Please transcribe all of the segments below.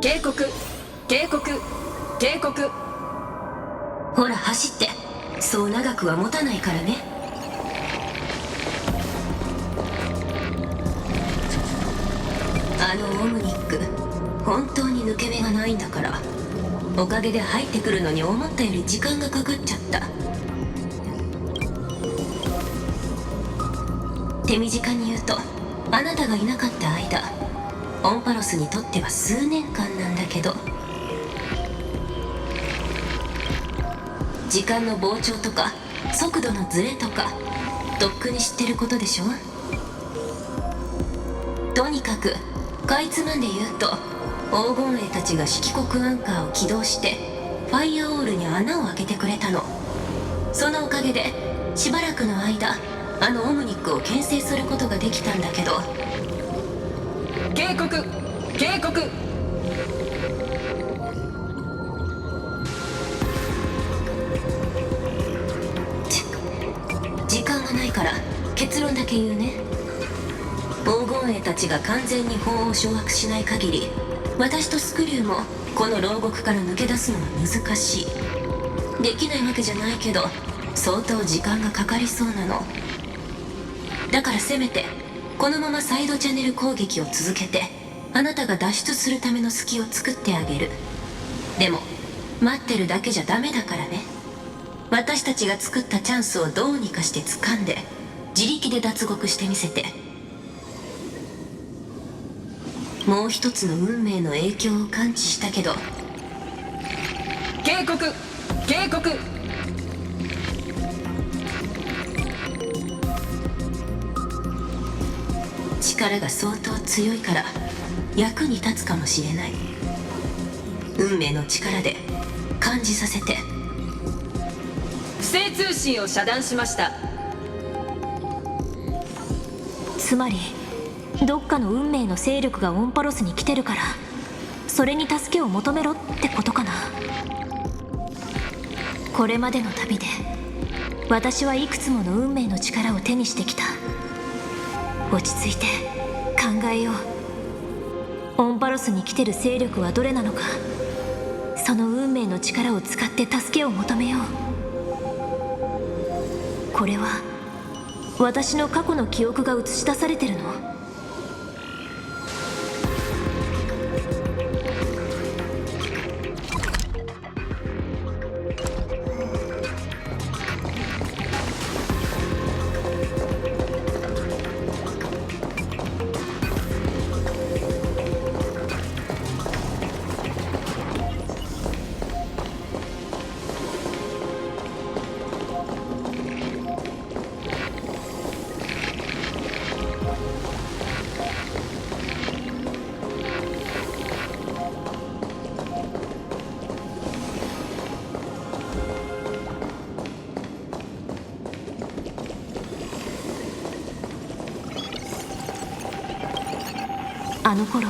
警告警告警告。ほら走って。そう長くは持たないからね。あのオムニック本当に抜け目がないんだから。おかげで入ってくるのに思ったより時間がかかっちゃった。手短に言うと、あなたがいなかった間、オンパロスにとっては数年間なんだけど、時間の膨張とか速度のズレとかとっくに知ってることでしょ。とにかくかいつまんで言うと、黄金衛たちが色黒アンカーを起動してファイアオールに穴を開けてくれたの。そのおかげでしばらくの間あのオムニックを牽制することができたんだけど。警告警告。時間がないから結論だけ言うね。黄金衛たちが完全に法を掌握しない限り、私とスクリューもこの牢獄から抜け出すのは難しい。できないわけじゃないけど、相当時間がかかりそうなの。だからせめてこのままサイドチャンネル攻撃を続けて、あなたが脱出するための隙を作ってあげる。でも待ってるだけじゃダメだからね。私たちが作ったチャンスをどうにかして掴んで自力で脱獄してみせて。もう一つの運命の影響を感知したけど。警告警告。力が相当強いから役に立つかもしれない。運命の力で感じさせて。不正通信を遮断しました。つまりどっかの運命の勢力がオンパロスに来てるから、それに助けを求めろってことかな。これまでの旅で私はいくつもの運命の力を手にしてきた。落ち着いて考えよう。オンパロスに来てる勢力はどれなのか、その運命の力を使って助けを求めよう。これは私の過去の記憶が映し出されてるの？あの頃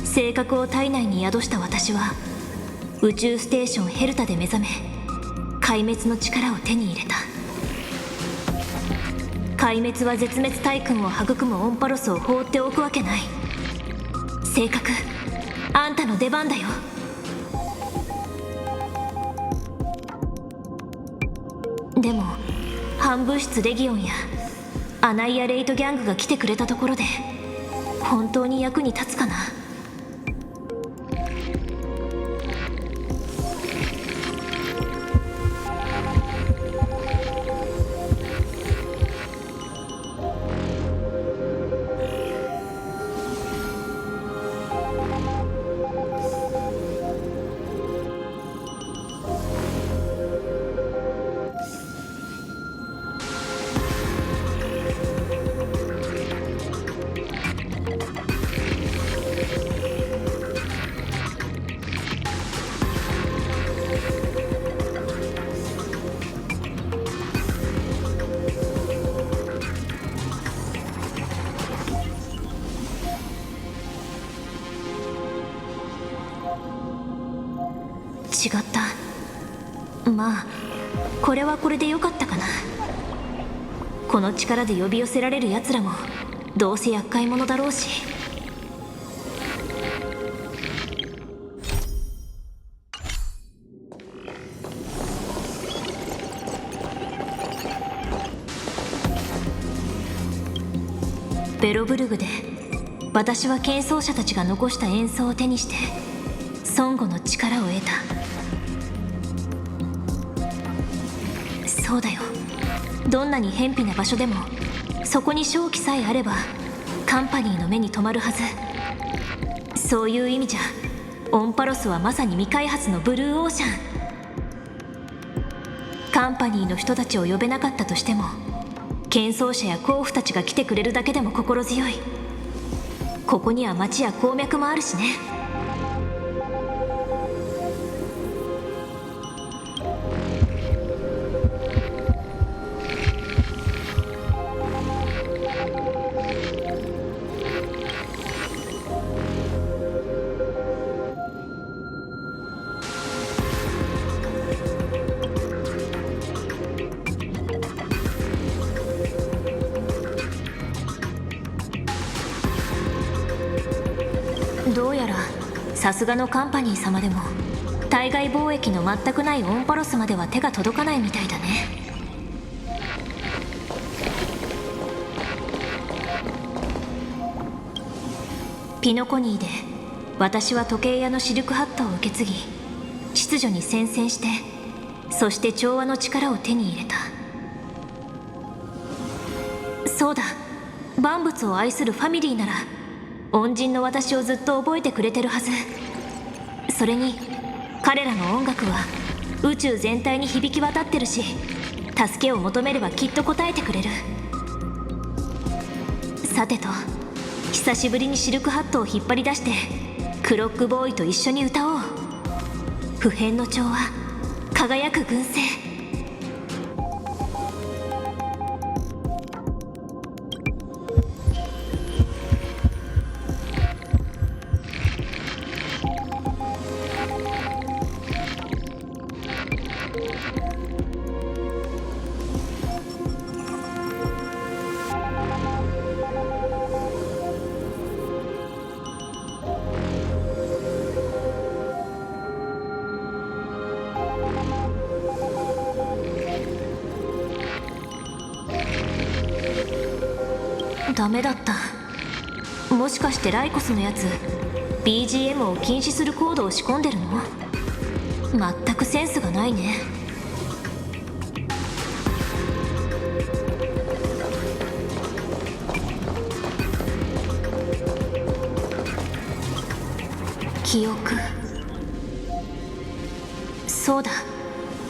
性格を体内に宿した私は、宇宙ステーションヘルタで目覚め、壊滅の力を手に入れた。壊滅は絶滅大軍を育むオンパロスを放っておくわけない。性格、あんたの出番だよ。でも反物質レギオンやアナイアレイトギャングが来てくれたところで本当に役に立つかな。違った。まあこれはこれでよかったかな。この力で呼び寄せられる奴らもどうせ厄介者だろうし。ベロブルグで私は剣奏者たちが残した演奏を手にして孫悟の力を得た。そうだよ、どんなに偏僻な場所でもそこに勝機さえあればカンパニーの目に留まるはず。そういう意味じゃオンパロスはまさに未開発のブルーオーシャン。カンパニーの人たちを呼べなかったとしても剣奏者や甲府たちが来てくれるだけでも心強い。ここには町や鉱脈もあるしね。どうやらさすがのカンパニー様でも対外貿易の全くないオンパロスまでは手が届かないみたいだね。ピノコニーで私は時計屋のシルクハットを受け継ぎ秩序に宣戦して、そして調和の力を手に入れた。そうだ、万物を愛するファミリーなら恩人の私をずっと覚えてくれてるはず。それに彼らの音楽は宇宙全体に響き渡ってるし、助けを求めればきっと応えてくれる。さてと、久しぶりにシルクハットを引っ張り出してクロックボーイと一緒に歌おう。不変の調和、輝く群生。ダメだった。もしかしてライコスのやつ BGM を禁止するコードを仕込んでるの？全くセンスがないね。記憶。そうだ、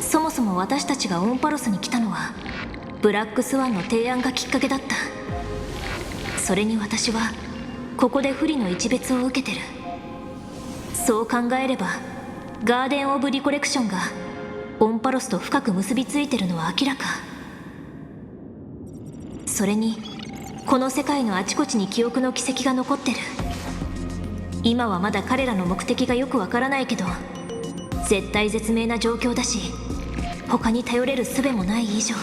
そもそも私たちがオンパロスに来たのはブラックスワンの提案がきっかけだった。それに私はここで不利の一別を受けてる。そう考えればガーデン・オブ・リコレクションがオンパロスと深く結びついてるのは明らか。それにこの世界のあちこちに記憶の軌跡が残ってる。今はまだ彼らの目的がよくわからないけど絶対絶命な状況だし、他に頼れる術もない以上。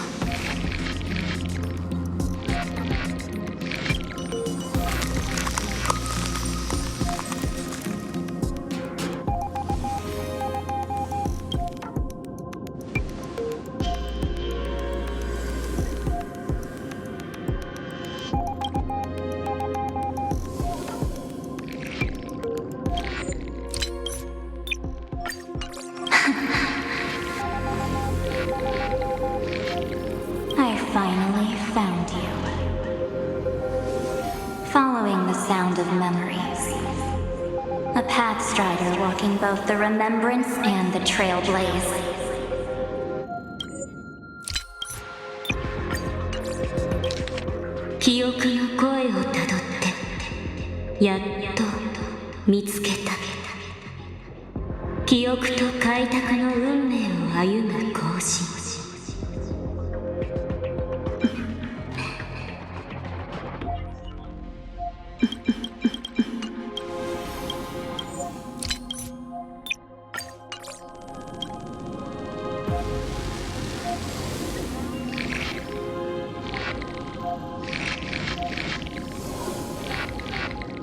I finally found you. Following the sound of memories. A pathstrider walking both the remembrance and the trailblaze. 記憶の声をたどってやっと見つけた。記憶と開拓の運命を歩む行進。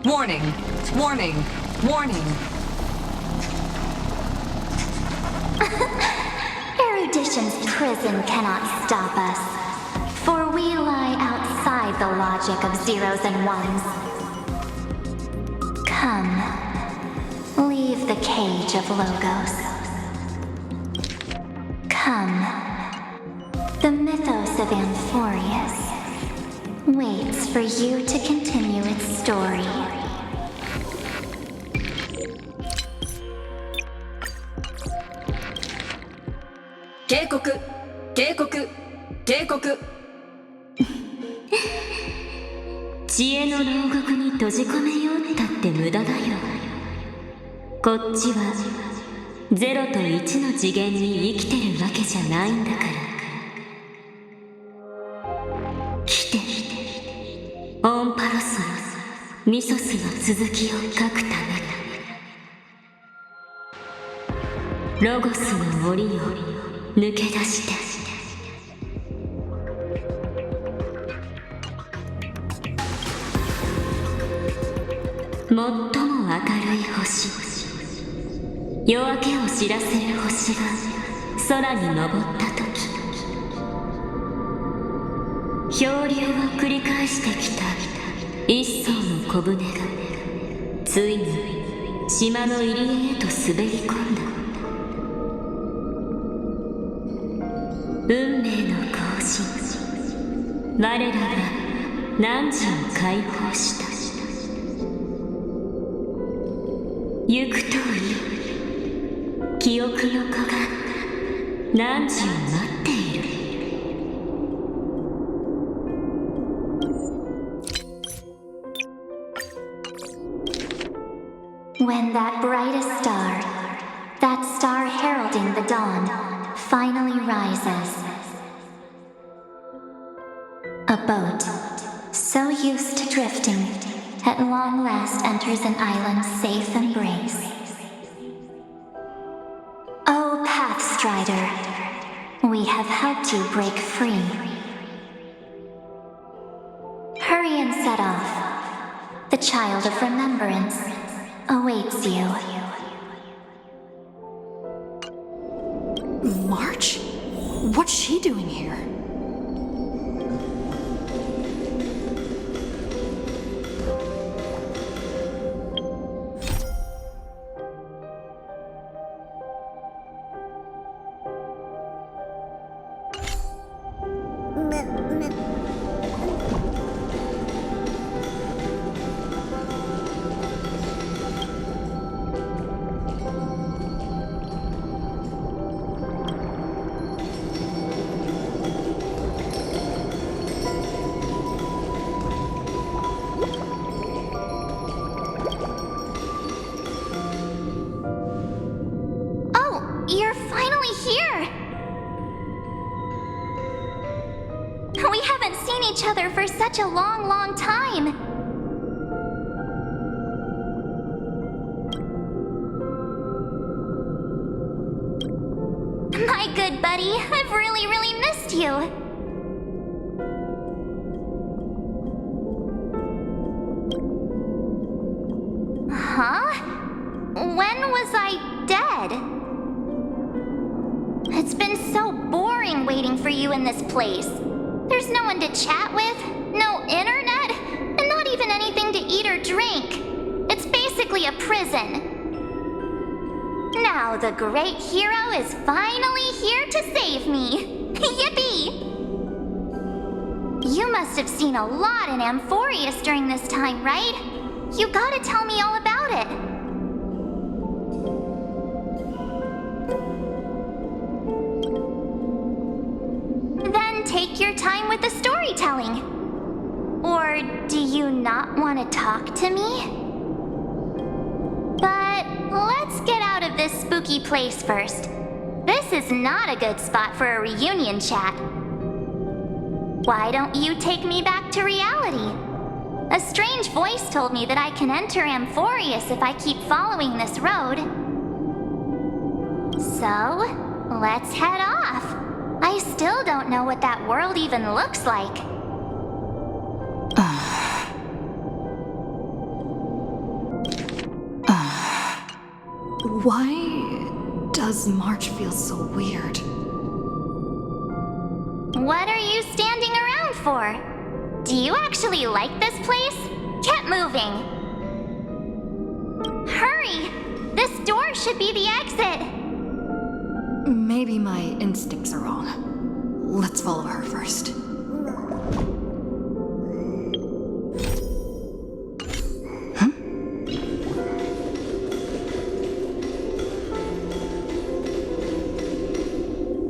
Warning! Warning! Warning! Erudition's prison cannot stop us, for we we lie outside the logic of zeros and ones. Come, leave the cage of logos. Come, the mythos of Amphoreus waits for you to continue its story.警告。知恵の牢獄に閉じ込めようったって無駄だよ。こっちは0と1の次元に生きてるわけじゃないんだから。来て、オンパロスのミソスの続きを書くために。ロゴスの檻を抜け出して。最も明るい星、夜明けを知らせる星が空に昇った時、漂流を繰り返してきた一艘の小舟がついに島の入り江へと滑り込んだ。運命の行進、我らが汝を解放した。行くといい、記憶の子が汝を待っている。When that brightest star, that star heralding the dawn, finally rises. A boat, so used to drifting, at long last enters an island's safe embrace. Oh, Pathstrider, we have helped you break free. Hurry and set off. The child of remembrance awaits you. March? What's she doing here? You're finally here! We haven't seen each other for such a long, long time. My good buddy, I've really, really missed you. Huh? When was I dead? It's been so boring waiting for you in this place. There's no one to chat with, no internet, and not even anything to eat or drink. It's basically a prison. Now the great hero is finally here to save me. Yippee! You must have seen a lot in Amphoreus during this time, right? You gotta tell me all about it. Take your time with the storytelling. Or do you not want to talk to me? But let's get out of this spooky place first. This is not a good spot for a reunion chat. Why don't you take me back to reality? A strange voice told me that I can enter Amphoreus if I keep following this road. So, let's head off. I still don't know what that world even looks like. Why does March feel so weird? What are you standing around before. Do you actually like this place? Get moving. Hurry! This door should be the exit. Maybe my instincts are wrong. Let's follow her first.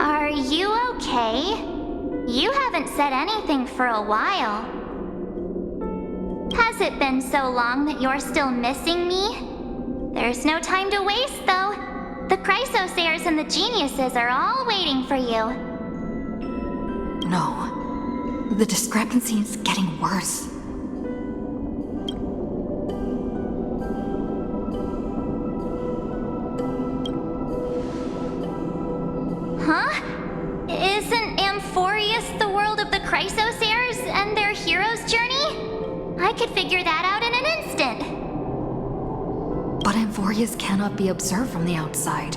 Are you okay? You haven't said anything for a while. Has it been so long that you're still missing me? There's no time to waste, though. The Chrysosairs and the Geniuses are all waiting for you. No. The discrepancy is getting worse. Huh? Isn't Amphoreus the world of the Chrysosairs and their hero's journey? I could figure that out in an instant. But Amphoreus cannot be observed from the outside.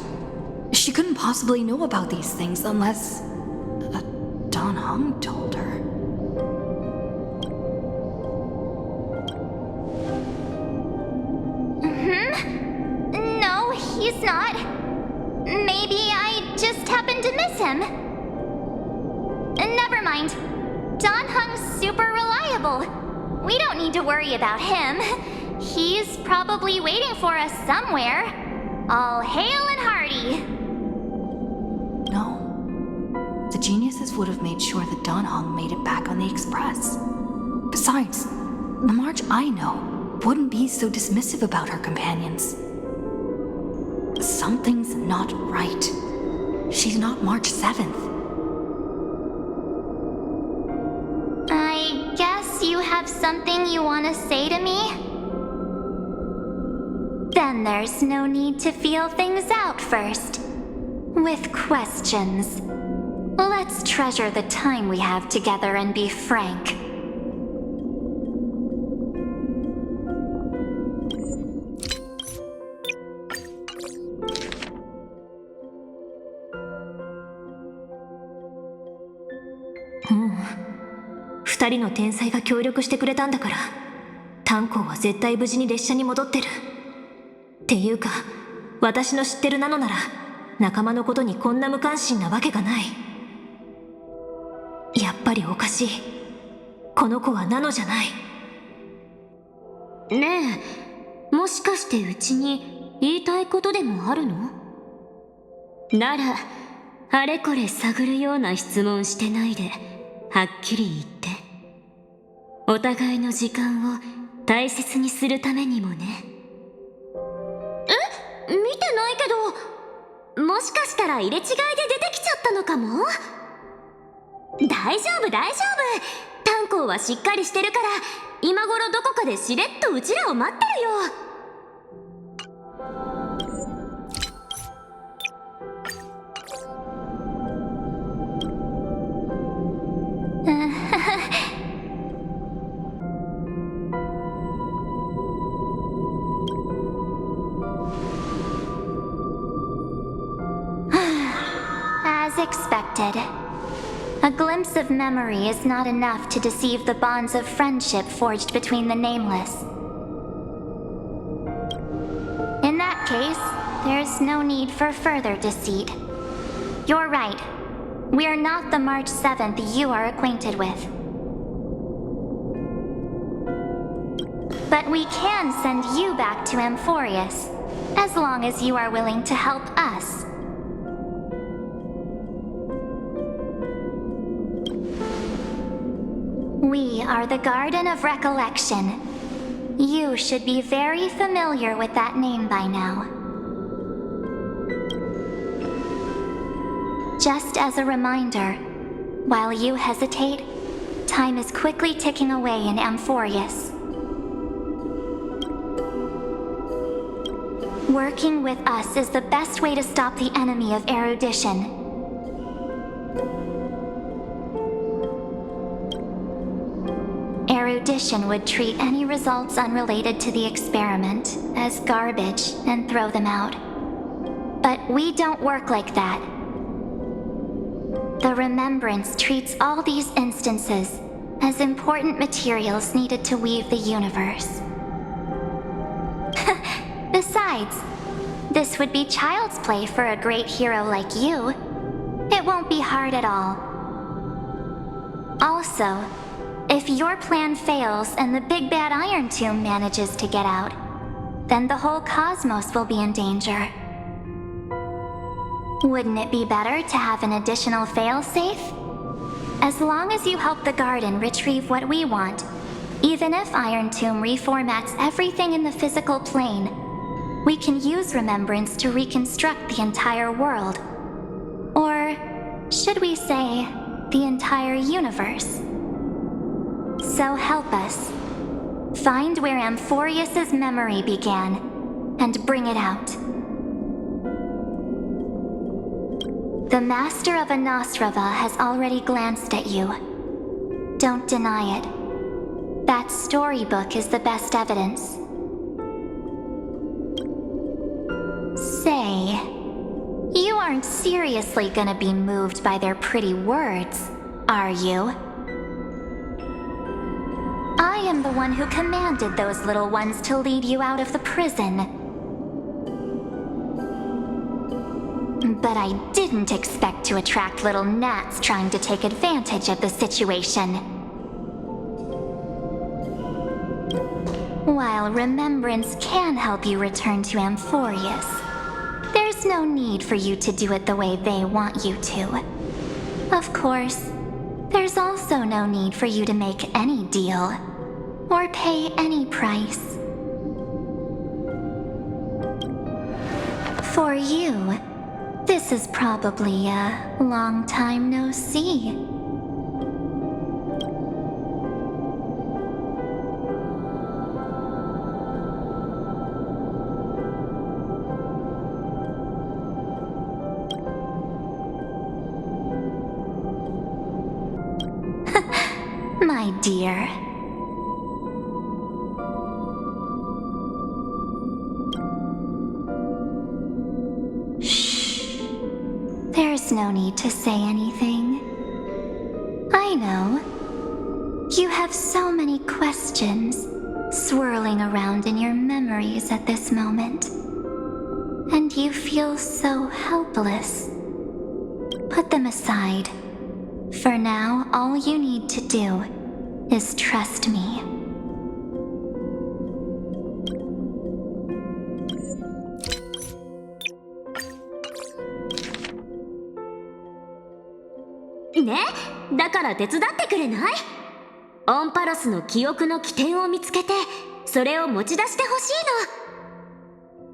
She couldn't possibly know about these things unless... Don Hung told her. No, he's not. Maybe I just happened to miss him. Never mind. Don Hung's super reliable. We don't need to worry about him. He's probably waiting for us somewhere. All hail and hearty. No. The Geniuses would have made sure that Don Hung made it back on the Express. Besides, the March I know wouldn't be so dismissive about her companions. Something's not right. She's not March 7th. I guess you have something you want to say to me? Then there's no need to feel things out first. With questions. Let's treasure the time we have together and be frank.2人の天才が協力してくれたんだから、炭鉱は絶対無事に列車に戻ってる。っていうか、私の知ってるナノなら仲間のことにこんな無関心なわけがない。やっぱりおかしい。この子はナノじゃない。ねえ、もしかしてうちに言いたいことでもあるの？なら、あれこれ探るような質問してないで、はっきり言って。お互いの時間を大切にするためにもね。見てないけど、もしかしたら入れ違いで出てきちゃったのかも？大丈夫大丈夫。炭鉱はしっかりしてるから、今頃どこかでしれっとうちらを待ってるよ。As expected. A glimpse of memory is not enough to deceive the bonds of friendship forged between the nameless. In that case, there's no need for further deceit. You're right. We're not the March 7th you are acquainted with. But we can send you back to Amphoreus, as long as you are willing to help us. We are the Garden of Recollection. You should be very familiar with that name by now. Just as a reminder, while you hesitate, time is quickly ticking away in Amphoreus. Working with us is the best way to stop the enemy of erudition. Erudition would treat any results unrelated to the experiment as garbage and throw them out. But we don't work like that. The Remembrance treats all these instances as important materials needed to weave the universe. Besides, this would be child's play for a great hero like you. It won't be hard at all. Also, if your plan fails and the big bad Iron Tomb manages to get out, then the whole cosmos will be in danger. Wouldn't it be better to have an additional failsafe? As long as you help the garden retrieve what we want, even if Iron Tomb reformats everything in the physical plane, we can use Remembrance to reconstruct the entire world. Or should we say, the entire universe? So help us. Find where Amphoreus' memory began, and bring it out. The Master of Anosrava has already glanced at you. Don't deny it. That storybook is the best evidence. Say, you aren't seriously gonna be moved by their pretty words, are you? I am the one who commanded those little ones to lead you out of the prison. But I didn't expect to attract little gnats trying to take advantage of the situation. While Remembrance can help you return to Amphoreus, there's no need for you to do it the way they want you to. Of course, there's also no need for you to make any deal, or pay any price. For you, this is probably a long time no see. My dear. Shh. There's no need to say anything. I know. You have so many questions swirling around in your memories at this moment. And you feel so helpless. Put them aside. For now, all you need to do is trust me.ね、だから手伝ってくれない？オンパロスの記憶の起点を見つけて、それを持ち出してほしい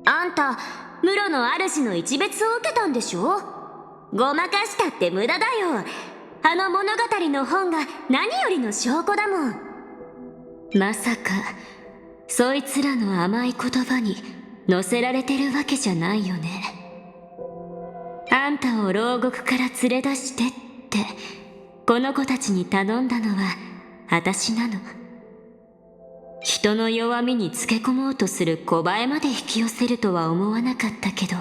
の。あんた、室の主の一別を受けたんでしょ？ごまかしたって無駄だよ。あの物語の本が何よりの証拠だもん。まさかそいつらの甘い言葉に乗せられてるわけじゃないよね。あんたを牢獄から連れ出してってこの子たちに頼んだのは私なの。人の弱みにつけ込もうとする小バエまで引き寄せるとは思わなかったけど、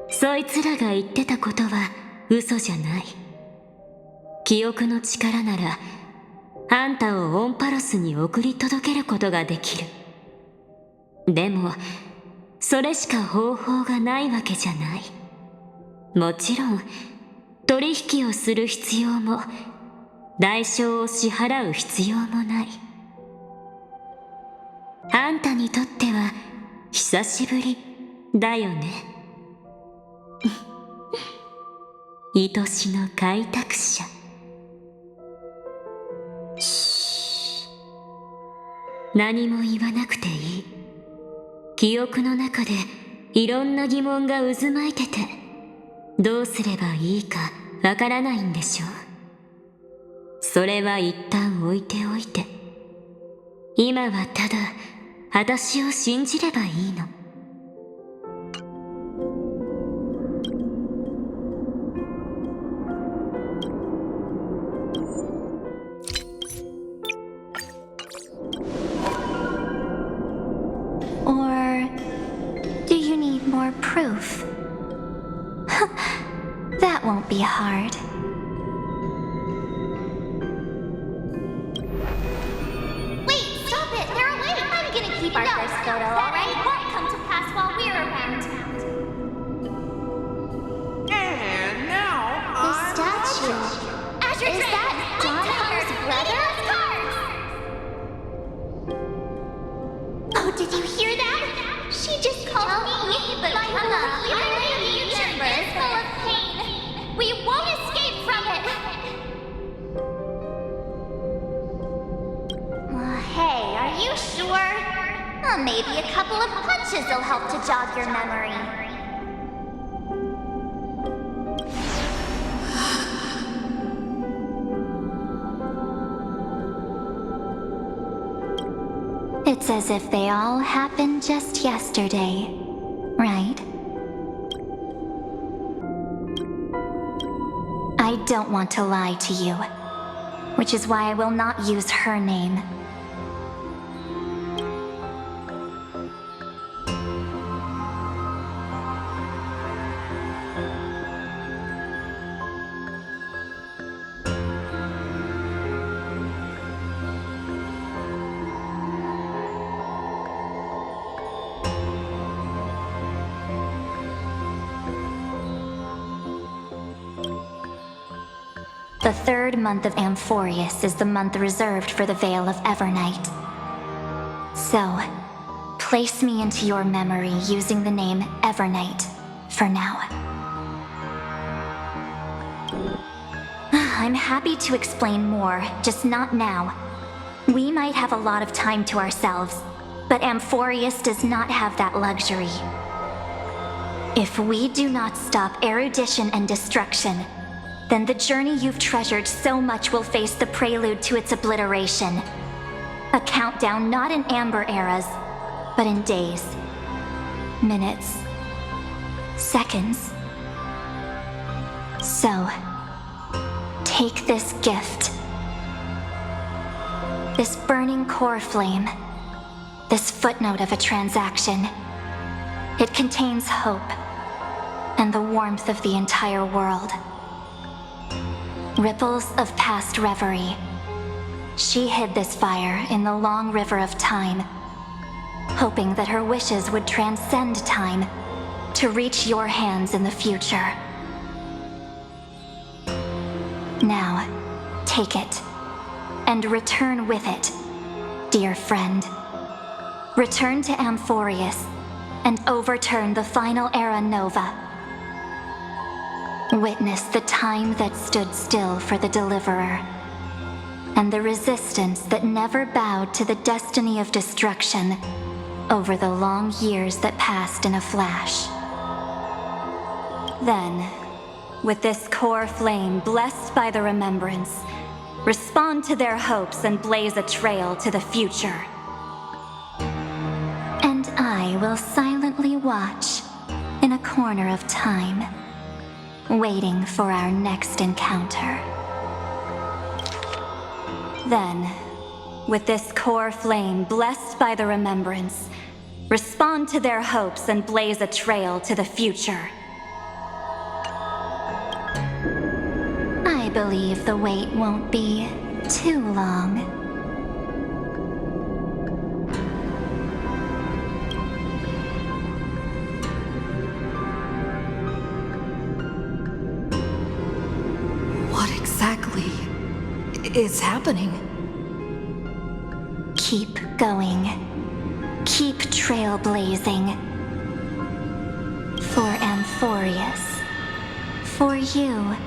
そいつらが言ってたことは嘘じゃない。記憶の力ならあんたをオンパロスに送り届けることができる。でもそれしか方法がないわけじゃない。もちろん取引をする必要も代償を支払う必要もない。あんたにとっては久しぶりだよね。愛しの開拓者。何も言わなくていい。記憶の中でいろんな疑問が渦巻いてて、どうすればいいかわからないんでしょう。それは一旦置いておいて、今はただ私を信じればいいの。Or do you need more proof? That won't be hard. keep our first photo, alright? Won't come to pass while we're around. And now, The statue. Is that Don Hung's brother? Oh, did you hear that? She just called me, but my future is full of pain. We won't escape from it. Hey, are you sure? Maybe a couple of punches will help to jog your memory. It's as if they all happened just yesterday, right? I don't want to lie to you, which is why I will not use her name. The third month of Amphoreus is the month reserved for the Veil of Evernight. So, place me into your memory using the name Evernight for now. I'm happy to explain more, just not now. We might have a lot of time to ourselves, but Amphoreus does not have that luxury. If we do not stop erudition and destruction, then the journey you've treasured so much will face the prelude to its obliteration. A countdown not in amber eras, but in days, minutes, seconds. So, take this gift. This burning core flame. This footnote of a transaction. It contains hope and the warmth of the entire world. Ripples of past reverie. She hid this fire in the long river of time, hoping that her wishes would transcend time to reach your hands in the future. Now, take it, and return with it, dear friend. Return to Amphoreus, and overturn the final era nova. Witness the time that stood still for the Deliverer, and the resistance that never bowed to the destiny of destruction over the long years that passed in a flash. Then, with this core flame blessed by the remembrance, respond to their hopes and blaze a trail to the future. And I will silently watch in a corner of time, waiting for our next encounter. Then, with this core flame blessed by the remembrance, respond to their hopes and blaze a trail to the future. I believe the wait won't be too long. Is happening? Keep going. Keep trailblazing. For Amphoreus. For you.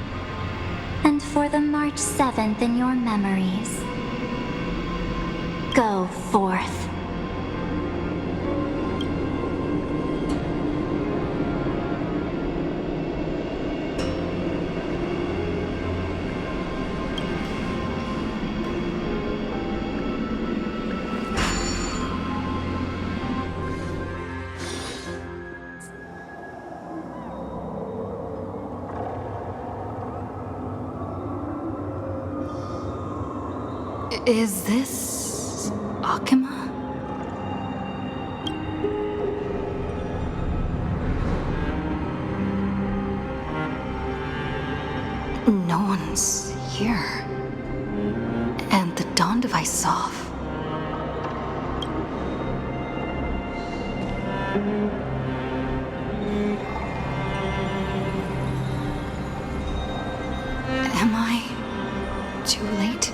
And for the March 7th in your memories. Go forth. Is this Akima? No one's here. And the Dawn device off. Am I too late?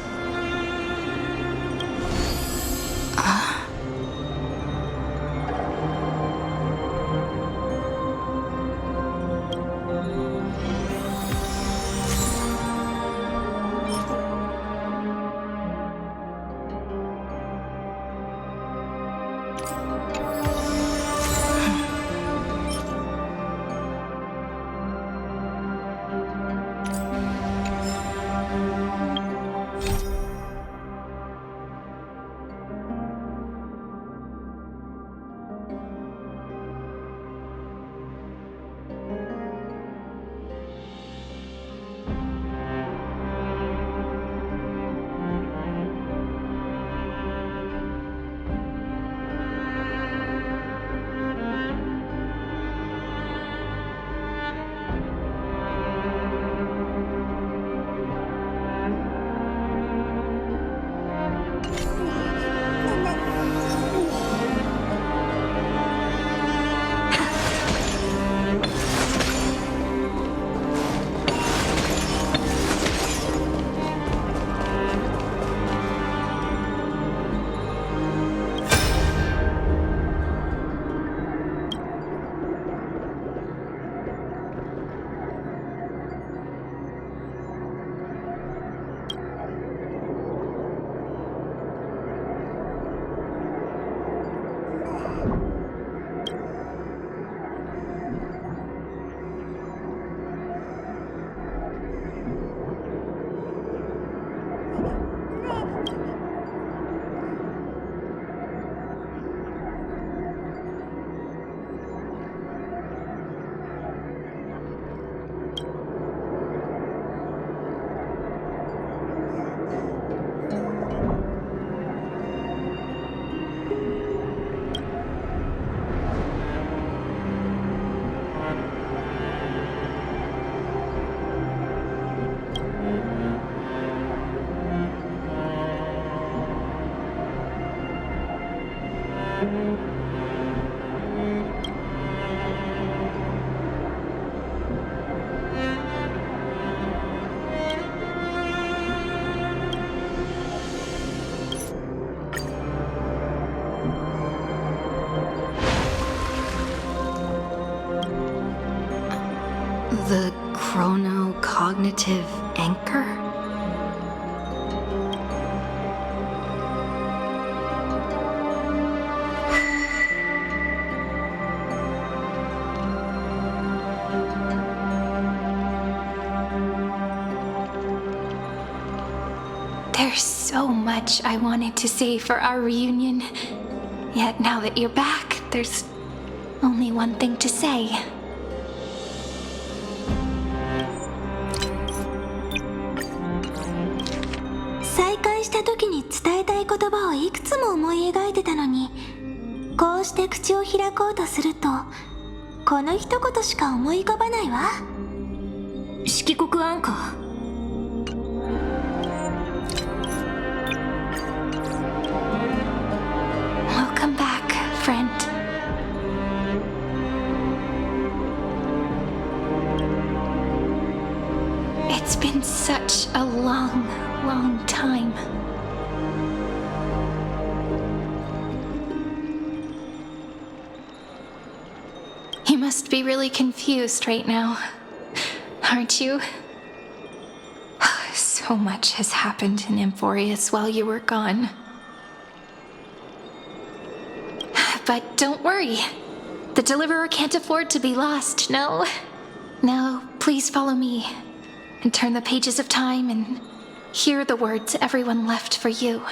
The chrono-cognitive anchor? There's so much I wanted to say for our reunion. Yet now that you're back, there's only one thing to say.再会した時に伝えたい言葉をいくつも思い描いてたのに、こうして口を開こうとすると、この一言しか思い浮かばないわ。色黒アンカー。Welcome back, friend. It's been such a long, long time. You must be really confused right now, aren't you? So much has happened in Amphoreus while you were gone. But don't worry. The Deliverer can't afford to be lost, no? Now, please follow me and turn the pages of time and hear the words everyone left for you.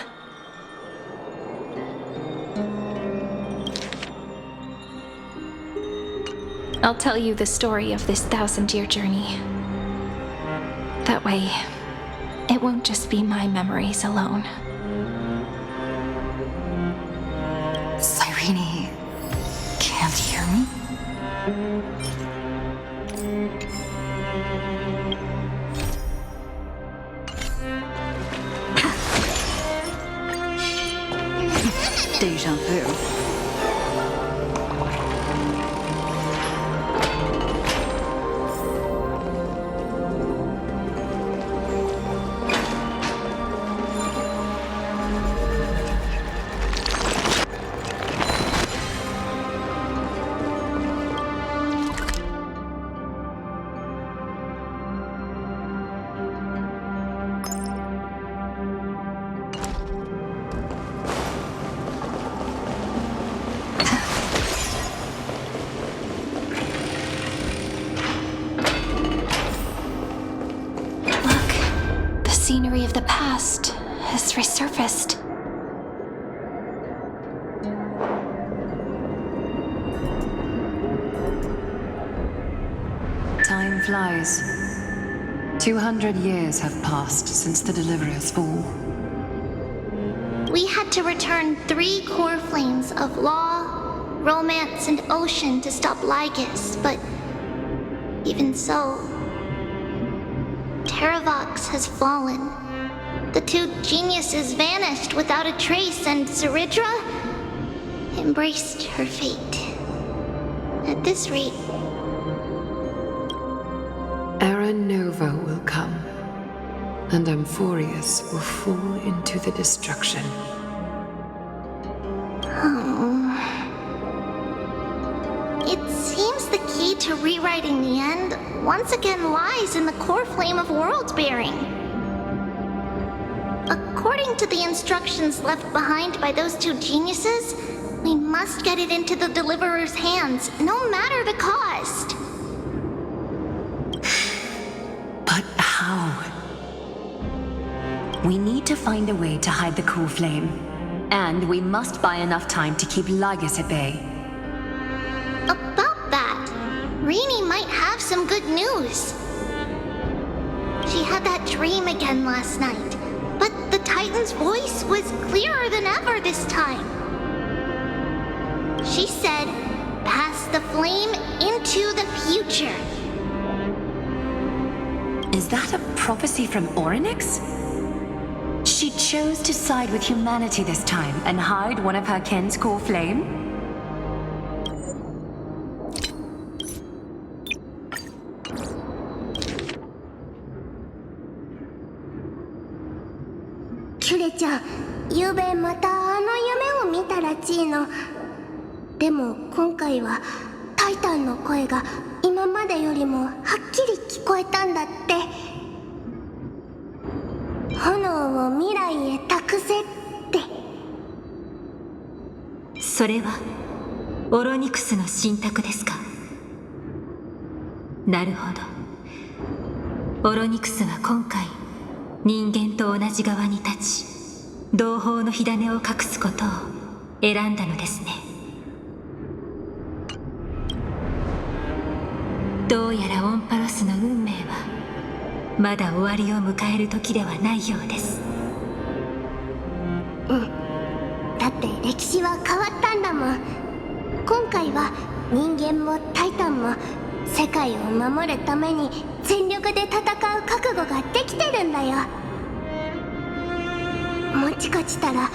I'll tell you the story of this 1,000-year journey. That way, it won't just be my memories alone. Cyrene can't hear me? Deja vu. of the past has resurfaced. Time flies. 200 years have passed since the Deliverer's fall. We had to return 3 core flames of law, romance, and ocean to stop Lygus, but even so, Terravox has fallen. The 2 geniuses vanished without a trace, and Zeridra embraced her fate. At this rate, Era Nova will come, and Amphoreus will fall into the destruction. it seems the key to rewriting the end once again lies in the core flame of world-bearing. According to the instructions left behind by those 2 geniuses, we must get it into the Deliverer's hands, no matter the cost. But how? We need to find a way to hide the core flame. And we must buy enough time to keep Lygus at bay. About that, Rini might have some good news. She had that dream again last night, but the Titan's voice was clearer than ever this time. She said, pass the flame into the future. Is that a prophecy from Orynyx? She chose to side with humanity this time and hide one of her kin's core flame? Kyure-chan, ゆうべまたあの夢を見たらしいの。でも今回はタイタンの声が今までよりもはっきり聞こえたんだって。炎を未来へ託せって。それはオロニクスの信託ですか。なるほど。オロニクスは今回人間と同じ側に立ち、同胞の火種を隠すことを選んだのですね。どうやらオンパロスの運命はまだ終わりを迎える時ではないようです。だって歴史は変わったんだもん。今回は人間もタイタンも世界を守るために全力で戦う覚悟ができてるんだよ。もしかしたら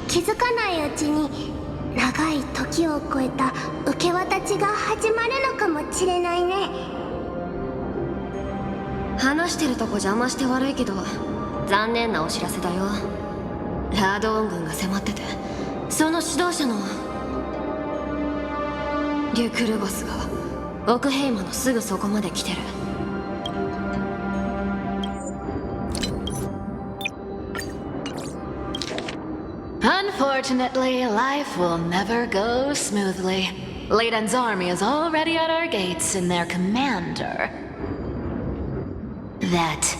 気づかないうちに長い時を超えた受け渡しが始まるのかもしれないね。話してるとこ邪魔して悪いけど、残念なお知らせだよ。ラードオン軍が迫ってて、その指導者のリュクルゴスが奥ヘイマのすぐそこまで来てる。Unfortunately, life will never go smoothly. Leiden's army is already at our gates, and their commander, that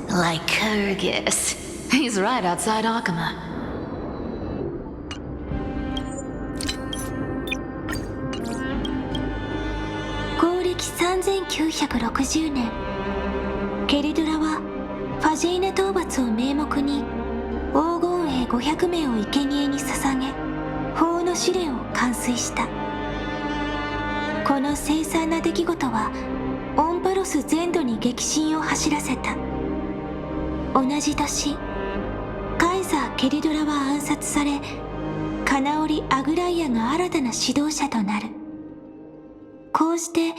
Lycurgus, he's right outside Akama. Koureki 3960年、ケリドラはファジェイネ討伐を名目に黄金兵500名を生贄に捧げ、法の試練を完遂した。この凄惨な出来事はオンパロス全土に激震を走らせた。同じ年、カイザー・ケリドラは暗殺され、カナオリ・アグライアが新たな指導者となる。こうして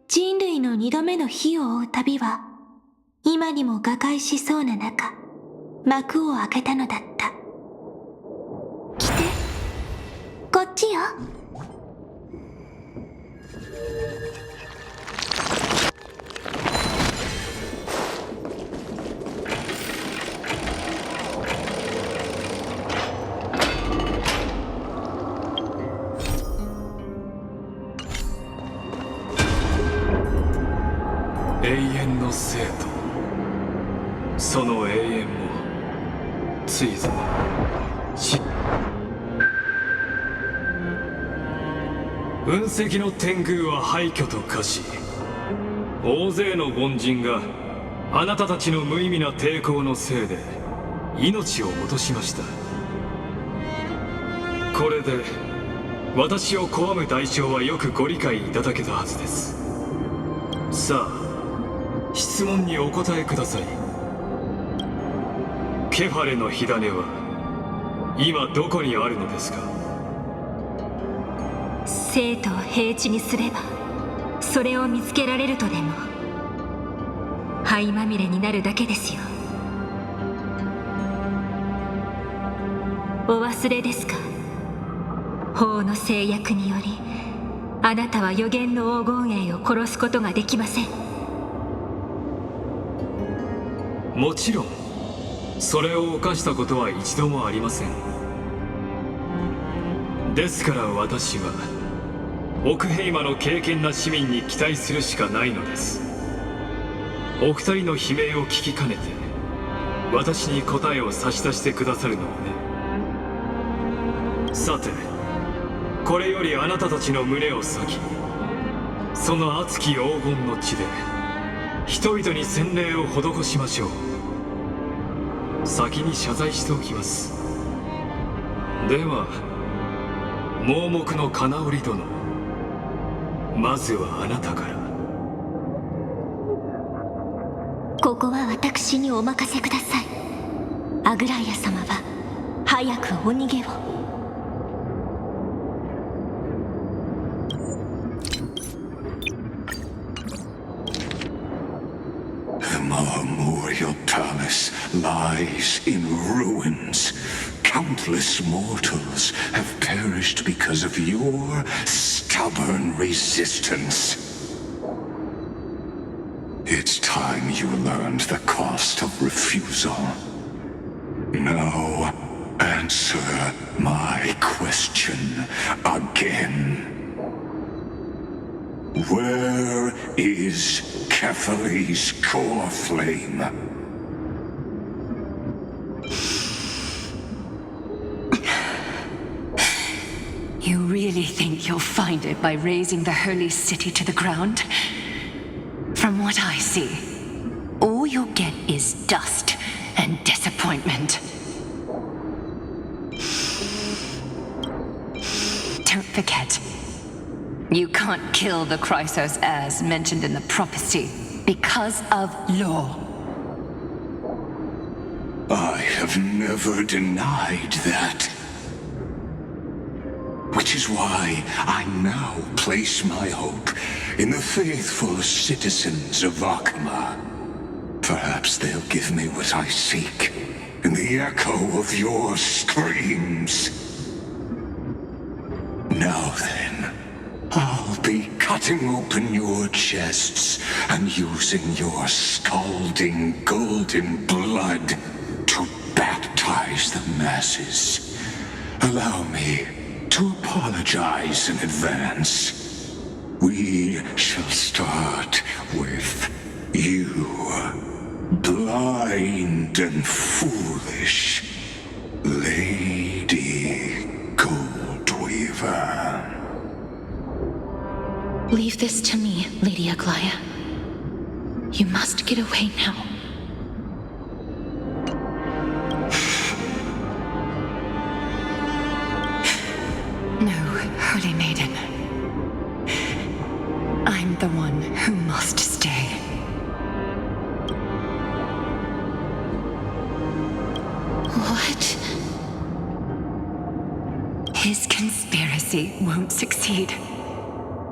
人類の2度目の火を追う旅は今にも瓦解しそうな中、幕を開けたのだった。来て、こっちよ。永遠の生とその永遠もついぞ。雲石の天狗は廃墟と化し、大勢の凡人があなたたちの無意味な抵抗のせいで命を落としました。これで私を拒む代償はよくご理解いただけたはずです。さあ、質問にお答えください。ケファレの火種は今どこにあるのですか？生徒を平地にすればそれを見つけられるとでも。灰まみれになるだけですよ。お忘れですか？法の制約によりあなたは予言の黄金栄を殺すことができません。もちろんそれを犯したことは一度もありません。ですから私はオクヘイマの敬虔な市民に期待するしかないのです。お二人の悲鳴を聞きかねて私に答えを差し出してくださるのをね。さて、これよりあなたたちの胸を裂き、その熱き黄金の血で人々に洗礼を施しましょう。先に謝罪しておきます。では盲目の金織殿、まずはあなたから。ここは私にお任せください。アグライア様は早くお逃げを。The Memorial Palace lies in ruins. Countless mortals have perished because of your stubborn resistance. It's time you learned the cost of refusal. Now, answer my question again. Where is Kefali's core flame? You really think you'll find it by razing the holy city to the ground? From what I see, all you'll get is dust and disappointment. Don't forget, you can't kill the Chrysos as mentioned in the prophecy because of law. I have never denied that. Which is why I now place my hope in the faithful citizens of Akama. Perhaps they'll give me what I seek in the echo of your screams. Now then, I'll be cutting open your chests and using your scalding golden blood to baptize the masses. Allow me to apologize in advance. We shall start with you, blind and foolish Lady Goldweaver. Leave this to me, Lady Aglaya. You must get away now. No, Holy Maiden. I'm the one who must stay. What? His conspiracy won't succeed.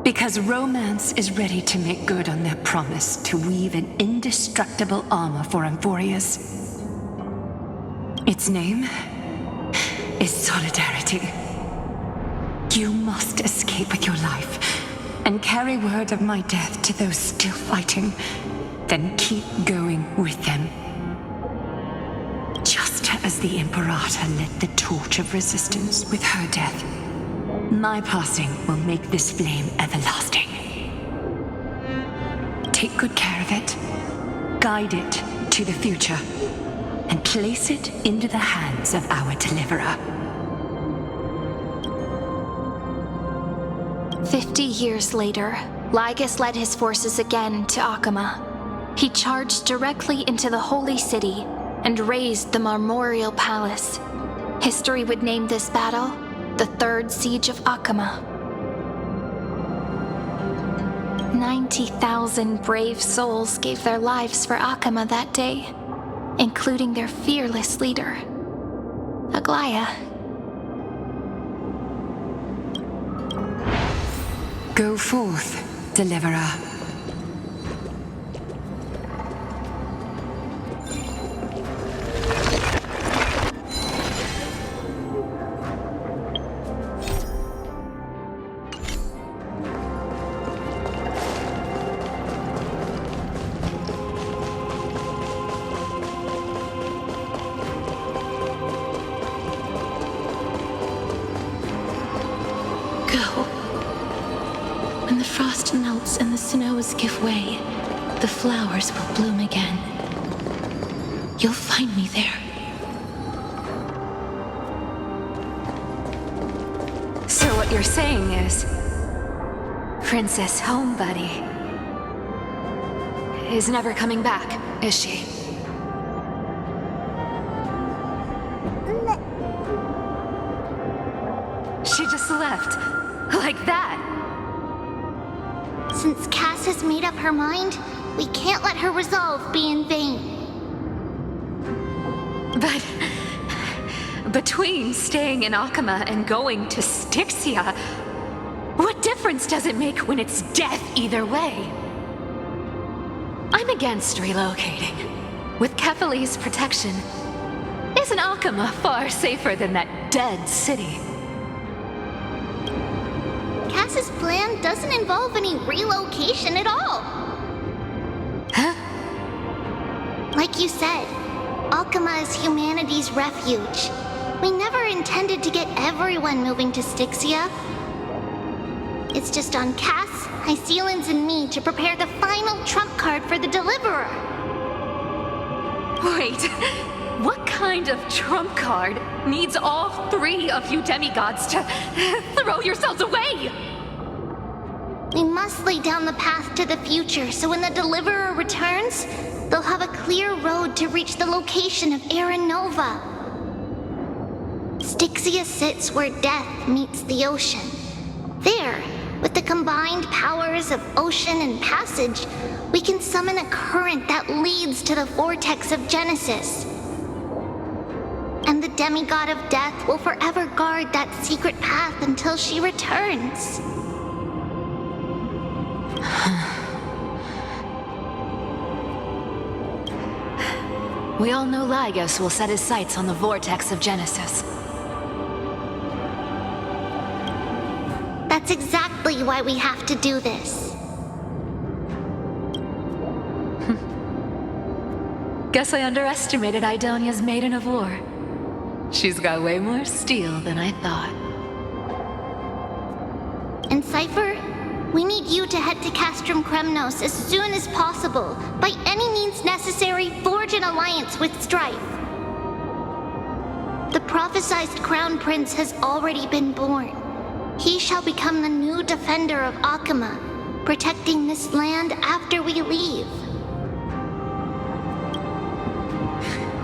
Because romance is ready to make good on their promise to weave an indestructible armor for Amphoreus. Its name is Solidarity. You must escape with your life and carry word of my death to those still fighting, then keep going with them. Just as the Imperator lit the torch of resistance with her death, my passing will make this flame everlasting. Take good care of it. Guide it to the future. and place it into the hands of our deliverer. 50 years later, Lygus led his forces again to Akama. He charged directly into the Holy City and razed the Marmorial Palace. History would name this battle the Third Siege of Akama. 90,000 brave souls gave their lives for Akama that day, including their fearless leader, Aglaya. Go forth, deliverer. When the frost melts and the snows give way, the flowers will bloom again. You'll find me there. So what you're saying is, Princess Homebuddy is never coming back, is she? She just left, like that. Since Cass has made up her mind, we can't let her resolve be in vain. But between staying in Akama and going to Styxia, what difference does it make when it's death either way? I'm against relocating. With Kefali's protection, isn't Akama far safer than that dead city? Cass's plan doesn't involve any relocation at all. Huh? Like you said, Akama is humanity's refuge. We never intended to get everyone moving to Styxia. It's just on Cass, Hycealans, and me to prepare the final trump card for the Deliverer. Wait, what kind of trump card needs all three of you demigods to throw yourselves away? We must lay down the path to the future so when the Deliverer returns, they'll have a clear road to reach the location of Aaron Nova. Styxia sits where death meets the ocean. There, with the combined powers of ocean and passage, we can summon a current that leads to the vortex of Genesis. And the demigod of death will forever guard that secret path until she returns. We all know Lygos will set his sights on the vortex of Genesis. That's exactly why we have to do this. Guess I underestimated Idonia's Maiden of War. She's got way more steel than I thought. And Cypher, we need you to head to Castrum Kremnos as soon as possible. By any means necessary, forge an alliance with Strife. The prophesized Crown Prince has already been born. He shall become the new defender of Akama, protecting this land after we leave.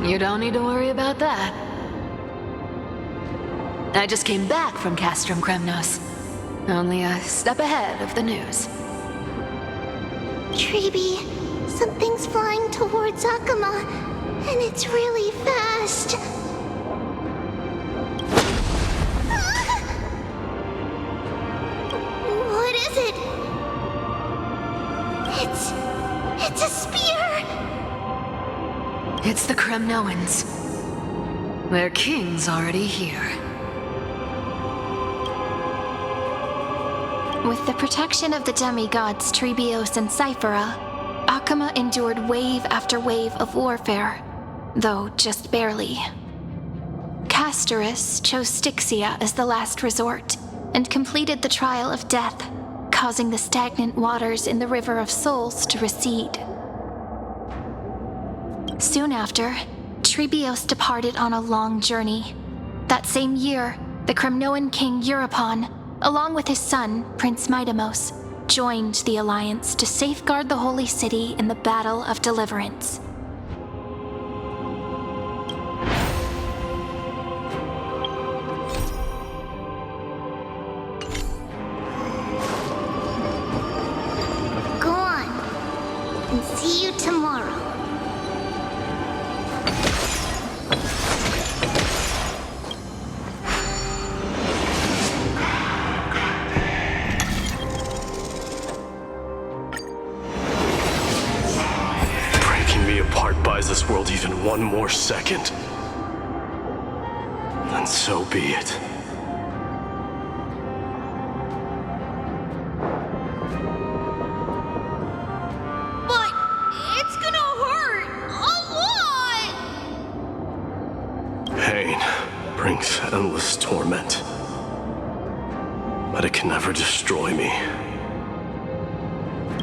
You don't need to worry about that. I just came back from Castrum Kremnos. Only a step ahead of the news. Treeby, something's flying towards Akama, and it's really fast. What is it? It's a spear! It's the Kremnoans. Their king's already here. With the protection of the demigods Trebios and Cyphera, Akama endured wave after wave of warfare, though just barely. Castorus chose Styxia as the last resort, and completed the trial of death, causing the stagnant waters in the River of Souls to recede. Soon after, Trebios departed on a long journey. That same year, the Kremnoan king Euripon, along with his son, Prince Midamos, joined the alliance to safeguard the holy city in the Battle of Deliverance. Go on, and see you tomorrow. Buys this world even one more second, then so be it. But it's gonna hurt a lot! Pain brings endless torment, but it can never destroy me.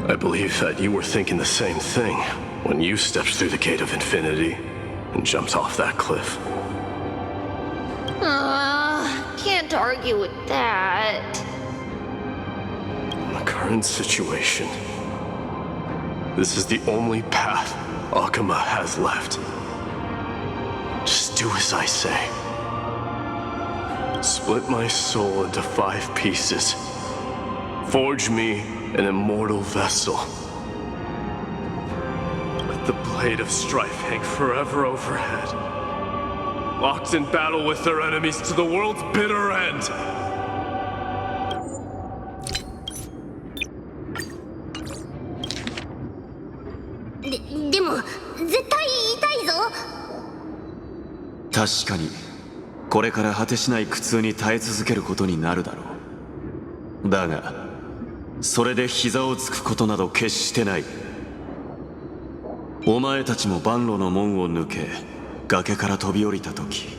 I believe that you were thinking the same thing when you stepped through the gate of infinity and jumped off that cliff. Can't argue with that. In the current situation, this is the only path Akuma has left. Just do as I say. Split my soul into 5 pieces. Forge me an immortal vessel. The blade of strife hang forever overhead, locked in battle with their enemies to the world's bitter end. でも絶対痛いぞ。確かにこれから果てしない苦痛に耐え続けることになるだろう。だがそれで膝をつくことなど決してない。お前たちも万路の門を抜け崖から飛び降りた時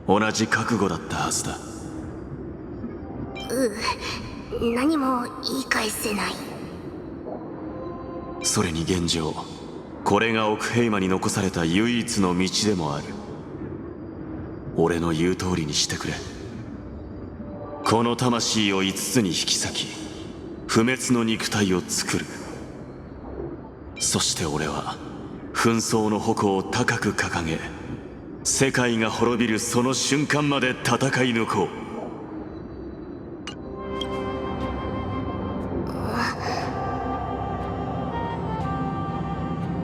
同じ覚悟だったはずだ。何も言い返せない。それに現状これが奥平間に残された唯一の道でもある。俺の言う通りにしてくれ。この魂を5つに引き裂き不滅の肉体を作る。そして俺は紛争の矛を高く掲げ世界が滅びるその瞬間まで戦い抜こ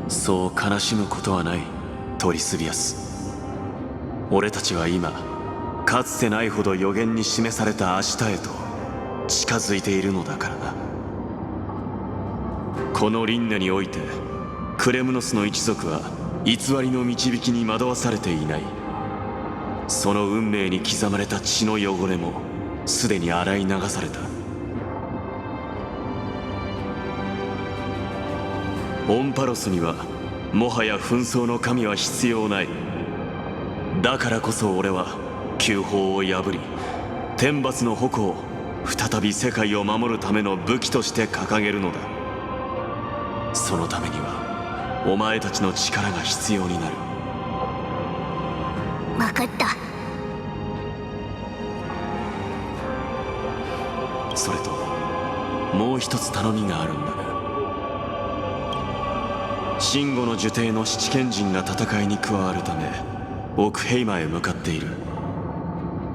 う。そう悲しむことはないトリスビアス。俺たちは今かつてないほど予言に示された明日へと近づいているのだからな。この輪廻においてクレムノスの一族は偽りの導きに惑わされていない。その運命に刻まれた血の汚れもすでに洗い流された。オンパロスにはもはや紛争の神は必要ない。だからこそ俺は旧法を破り天罰の矛を再び世界を守るための武器として掲げるのだ。そのためにはお前たちの力が必要になる。分かった。それともう一つ頼みがあるんだが、秦吾の呪帝の七賢人が戦いに加わるため奥平間へ向かっている。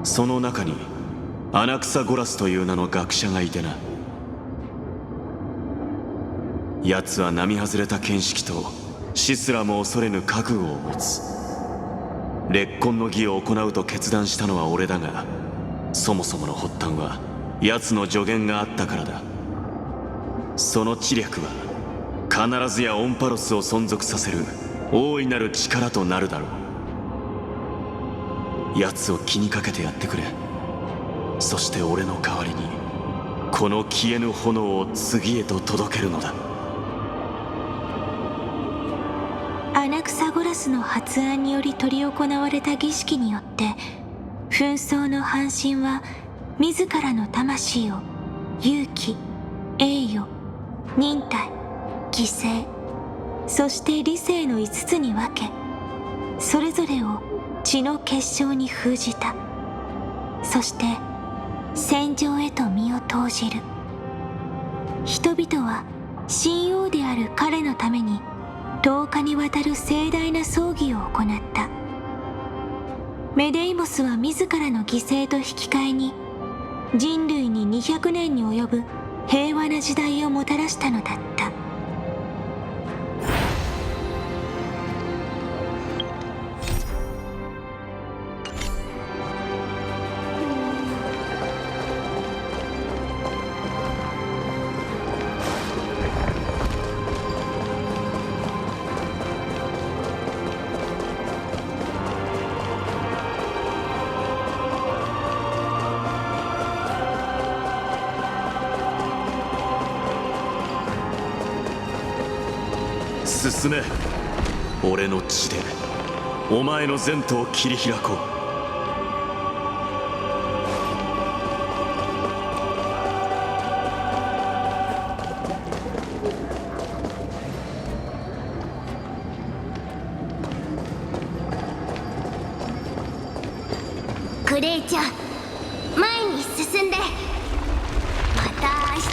その中にアナクサゴラスという名の学者がいてな。奴は並外れた見識と死すらも恐れぬ覚悟を持つ。烈魂の儀を行うと決断したのは俺だが、そもそもの発端は奴の助言があったからだ。その知略は必ずやオンパロスを存続させる大いなる力となるだろう。奴を気にかけてやってくれ。そして俺の代わりにこの消えぬ炎を次へと届けるのだ。アナクサゴラスの発案により執り行われた儀式によって紛争の半身は自らの魂を勇気、栄誉、忍耐、犠牲、そして理性の5つに分け、それぞれを血の結晶に封じた。そして戦場へと身を投じる。人々は神王である彼のために10日にわたる盛大な葬儀を行った。メデイモスは自らの犠牲と引き換えに人類に200年に及ぶ平和な時代をもたらしたのだった。進め。俺の血でお前の前途を切り開こう。クレイちゃん、前に進んで。また明日。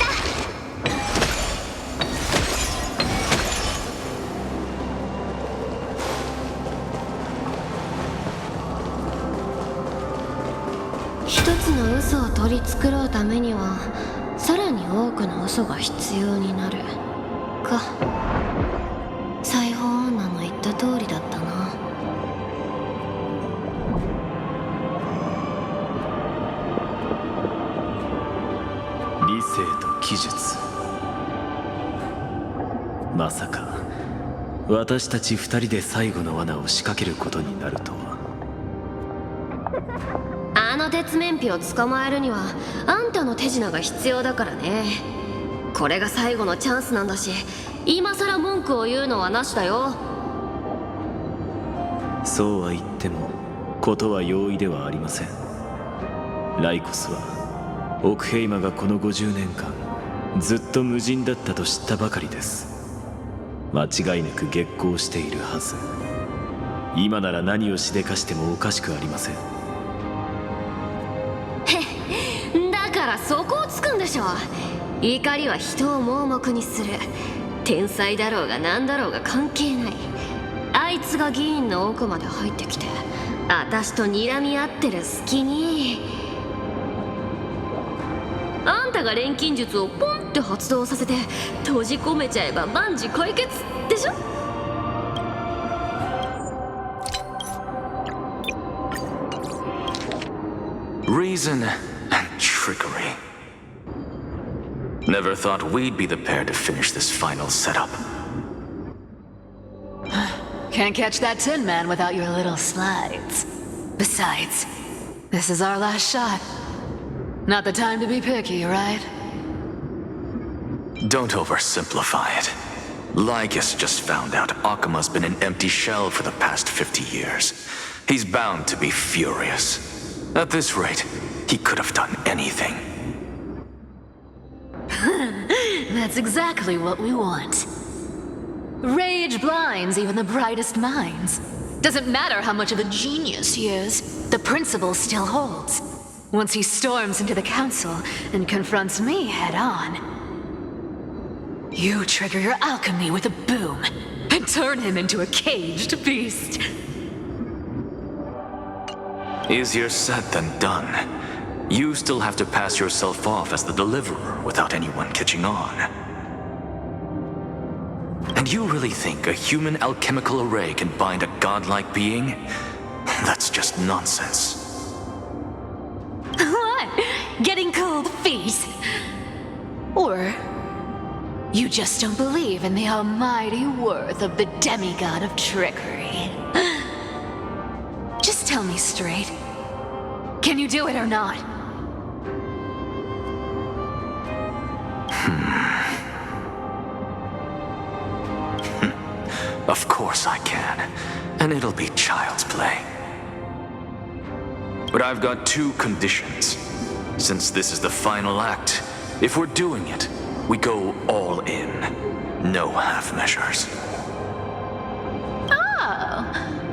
一つの嘘を取り繕うためにはさらに多くの嘘が必要になるか。裁縫女の言った通りだったな。理性と奇術、まさか私たち二人で最後の罠を仕掛けることになるとは。あの鉄面皮を捕まえるにはあんたの手品が必要だからね。これが最後のチャンスなんだし、今さら文句を言うのはなしだよ。そうは言ってもことは容易ではありません。ライコスはオクヘイマがこの50年間ずっと無人だったと知ったばかりです。間違いなく激高しているはず。今なら何をしでかしてもおかしくありません。だからそこをつくんでしょ。怒りは人を盲目にする。天才だろうが何だろうが関係ない。あいつが議員の奥まで入ってきて私と睨み合ってる隙に、あんたが錬金術をポンって発動させて閉じ込めちゃえば万事解決でしょ。Reason and trickery. Never thought we'd be the pair to finish this final setup. Can't catch that Tin Man without your little slides. Besides, this is our last shot. Not the time to be picky, right? Don't oversimplify it. Lycus just found out Akima's been an empty shell for the past 50 years. He's bound to be furious. At this rate, he could have done anything. That's exactly what we want. Rage blinds even the brightest minds. Doesn't matter how much of a genius he is, the principle still holds. Once he storms into the council and confronts me head on, you trigger your alchemy with a boom and turn him into a caged beast. Easier said than done. You still have to pass yourself off as the deliverer without anyone catching on. And you really think a human alchemical array can bind a godlike being? That's just nonsense. What? Getting cold feet? Or you just don't believe in the almighty worth of the demigod of trickery? Just tell me straight. Can you do it or not? Of course I can. And it'll be child's play. But I've got two conditions. Since this is the final act, if we're doing it, we go all in. No half measures. Oh,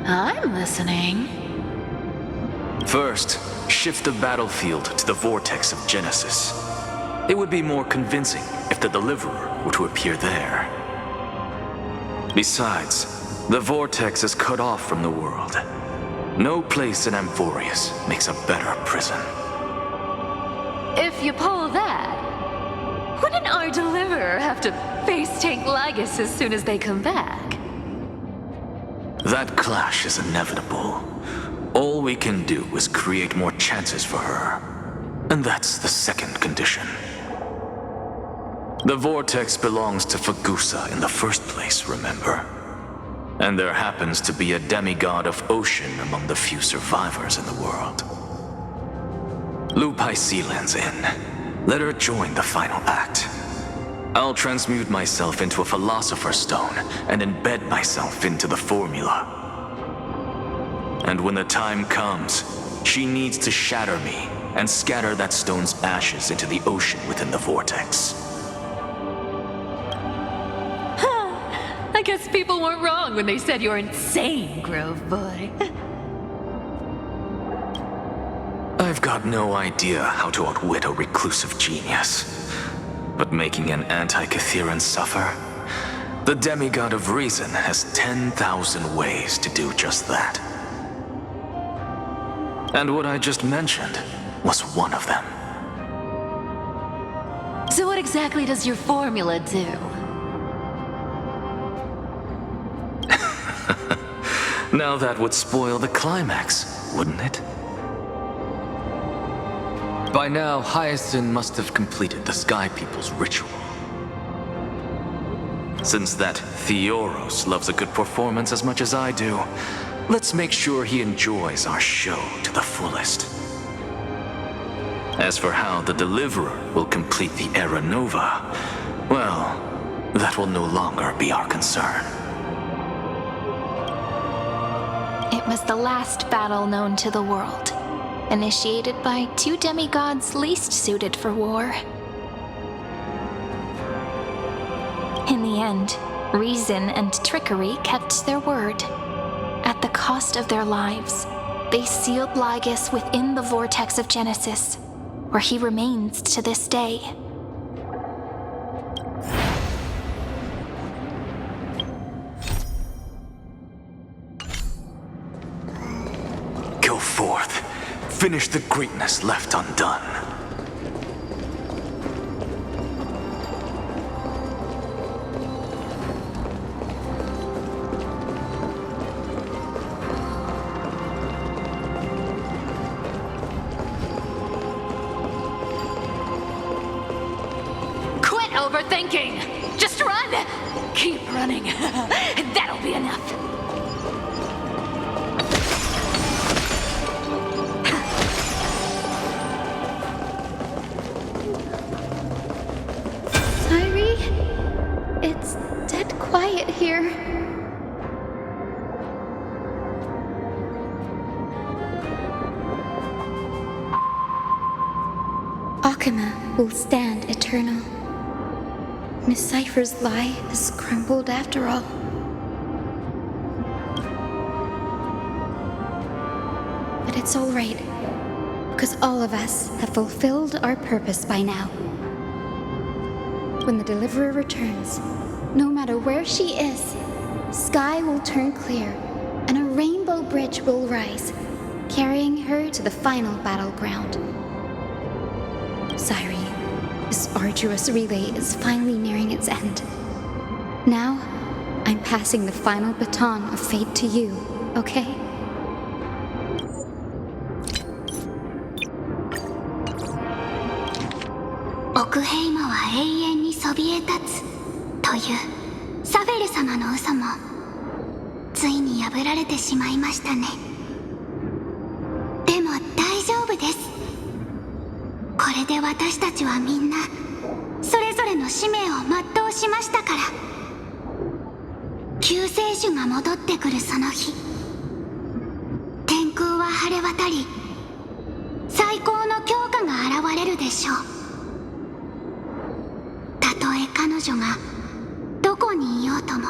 I'm listening. First, shift the battlefield to the vortex of Genesis. It would be more convincing if the Deliverer were to appear there. Besides, the vortex is cut off from the world. No place in Amphoreus makes a better prison. If you pull that, wouldn't our Deliverer have to face tank Lygus as soon as they come back? That clash is inevitable. All we can do is create more chances for her. And that's the second condition. The vortex belongs to Fagusa in the first place, remember? And there happens to be a demigod of ocean among the few survivors in the world. Loop Hycelan's in. Let her join the final act. I'll transmute myself into a Philosopher's Stone and embed myself into the formula. And when the time comes, she needs to shatter me and scatter that stone's ashes into the ocean within the vortex. I guess people weren't wrong when they said you're insane, Grove Boy. I've got no idea how to outwit a reclusive genius. But making an anti-Catheran suffer? The demigod of reason has 10,000 ways to do just that. And what I just mentioned was one of them. So what exactly does your formula do? Now that would spoil the climax, wouldn't it? By now, Hyacinth must have completed the Sky People's ritual. Since that Theoros loves a good performance as much as I do, let's make sure he enjoys our show to the fullest. As for how the Deliverer will complete the Era Nova, well, that will no longer be our concern. It was the last battle known to the world, initiated by two demigods least suited for war. In the end, reason and trickery kept their word. At the cost of their lives, they sealed Lygus within the vortex of Genesis, where he remains to this day. Go forth. Finish the greatness left undone. Quit overthinking! Just run! Keep running. That'll be enough. It's dead quiet here. Akama will stand eternal. Miss Cypher's lie is crumbled after all. But it's all right, because all of us have fulfilled our purpose by now. When the Deliverer returns, no matter where she is, sky will turn clear, and a rainbow bridge will rise, carrying her to the final battleground. Sairi, this arduous relay is finally nearing its end. Now, I'm passing the final baton of fate to you, okay? Okuheimaは永遠にそびえ立つというサフェル様の嘘もついに破られてしまいましたね。でも大丈夫です。これで私たちはみんなそれぞれの使命を全うしましたから。救世主が戻ってくるその日、天空は晴れ渡り最高の強化が現れるでしょう。たとえ彼女がどこにいようとも、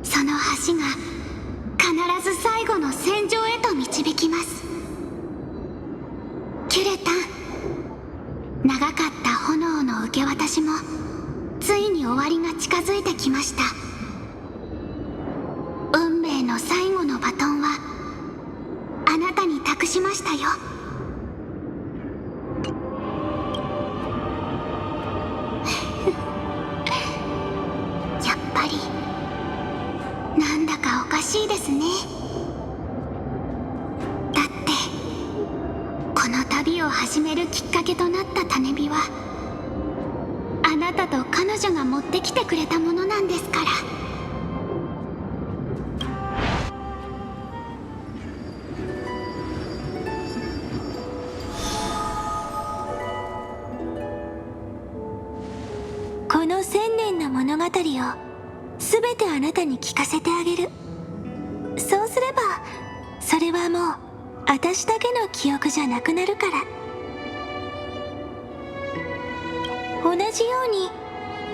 その橋が必ず最後の戦場へと導きます。キュレタン、長かった炎の受け渡しもついに終わりが近づいてきました。運命の最後のバトンはあなたに託しましたよ。やっぱりなんだかおかしいですね。だってこの旅を始めるきっかけとなった種火はあなたと彼女が持ってきてくれたものなんですから。この1000年の物語を全てあなたに聞かせてあげる。そうすればそれはもう私だけの記憶じゃなくなるから。同じように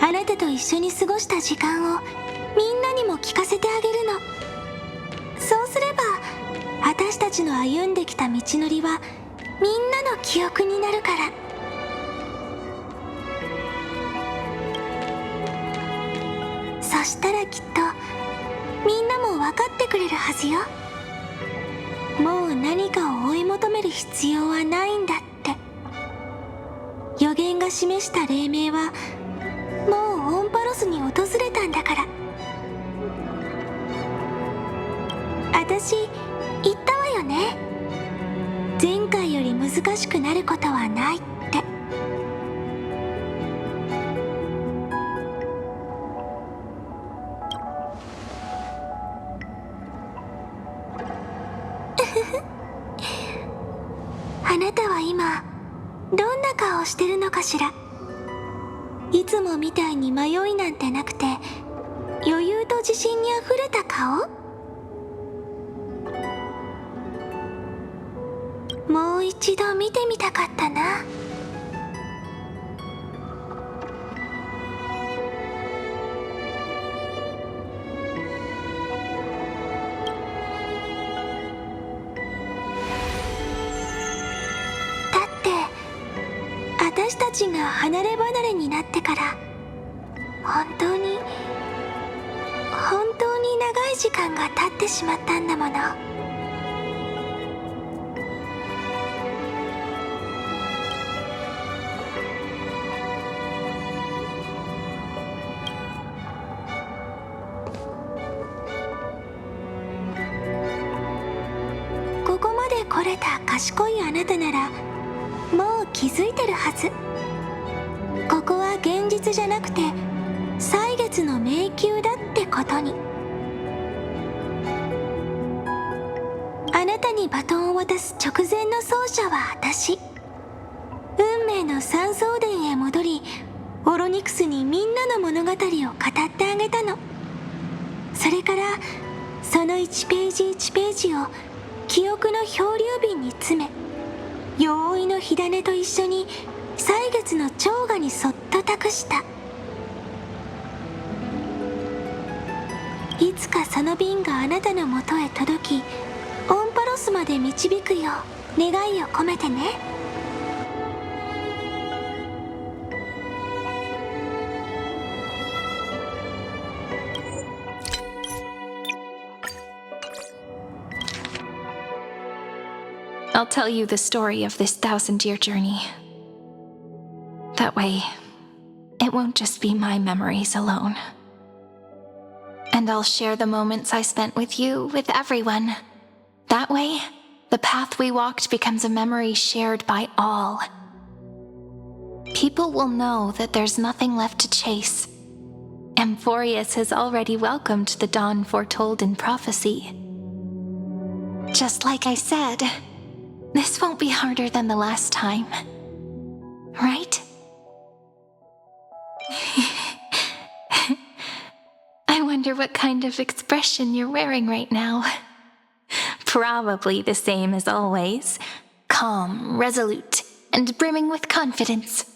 あなたと一緒に過ごした時間をみんなにも聞かせてあげるの。そうすれば私たちの歩んできた道のりはみんなの記憶になるから。そしたらきっとみんなも分かってくれるはずよ。もう何かを追い求める必要はないんだって。予言が示した黎明はもうオンパロスに訪れたんだから。私言ったわよね。前回より難しくなることはないって。あなたは今どんな顔してるのかしら。いつもみたいに迷いなんてなくて余裕と自信にあふれた顔。もう一度見てみたかったな。私たちが離れ離れになってから本当に長い時間が経ってしまったんだもの。ここまで来れた賢いあなたならもう気づいてるはず。ここは現実じゃなくて歳月の迷宮だってことに。あなたにバトンを渡す直前の走者は私。運命の三層殿へ戻りオロニクスにみんなの物語を語ってあげたの。それからその1ページ1ページを記憶の漂流瓶に詰め容易の火種と一緒に歳月の蝶河にそっと託した。いつかその瓶があなたのもとへ届きオンパロスまで導くよう願いを込めてね。I'll tell you the story of this 1000-year journey. That way, it won't just be my memories alone. And I'll share the moments I spent with you with everyone. That way, the path we walked becomes a memory shared by all. People will know that there's nothing left to chase. Amphoreus has already welcomed the dawn foretold in prophecy. Just like I said, this won't be harder than the last time. Right? I wonder what kind of expression you're wearing right now. Probably the same as always. Calm, resolute, and brimming with confidence.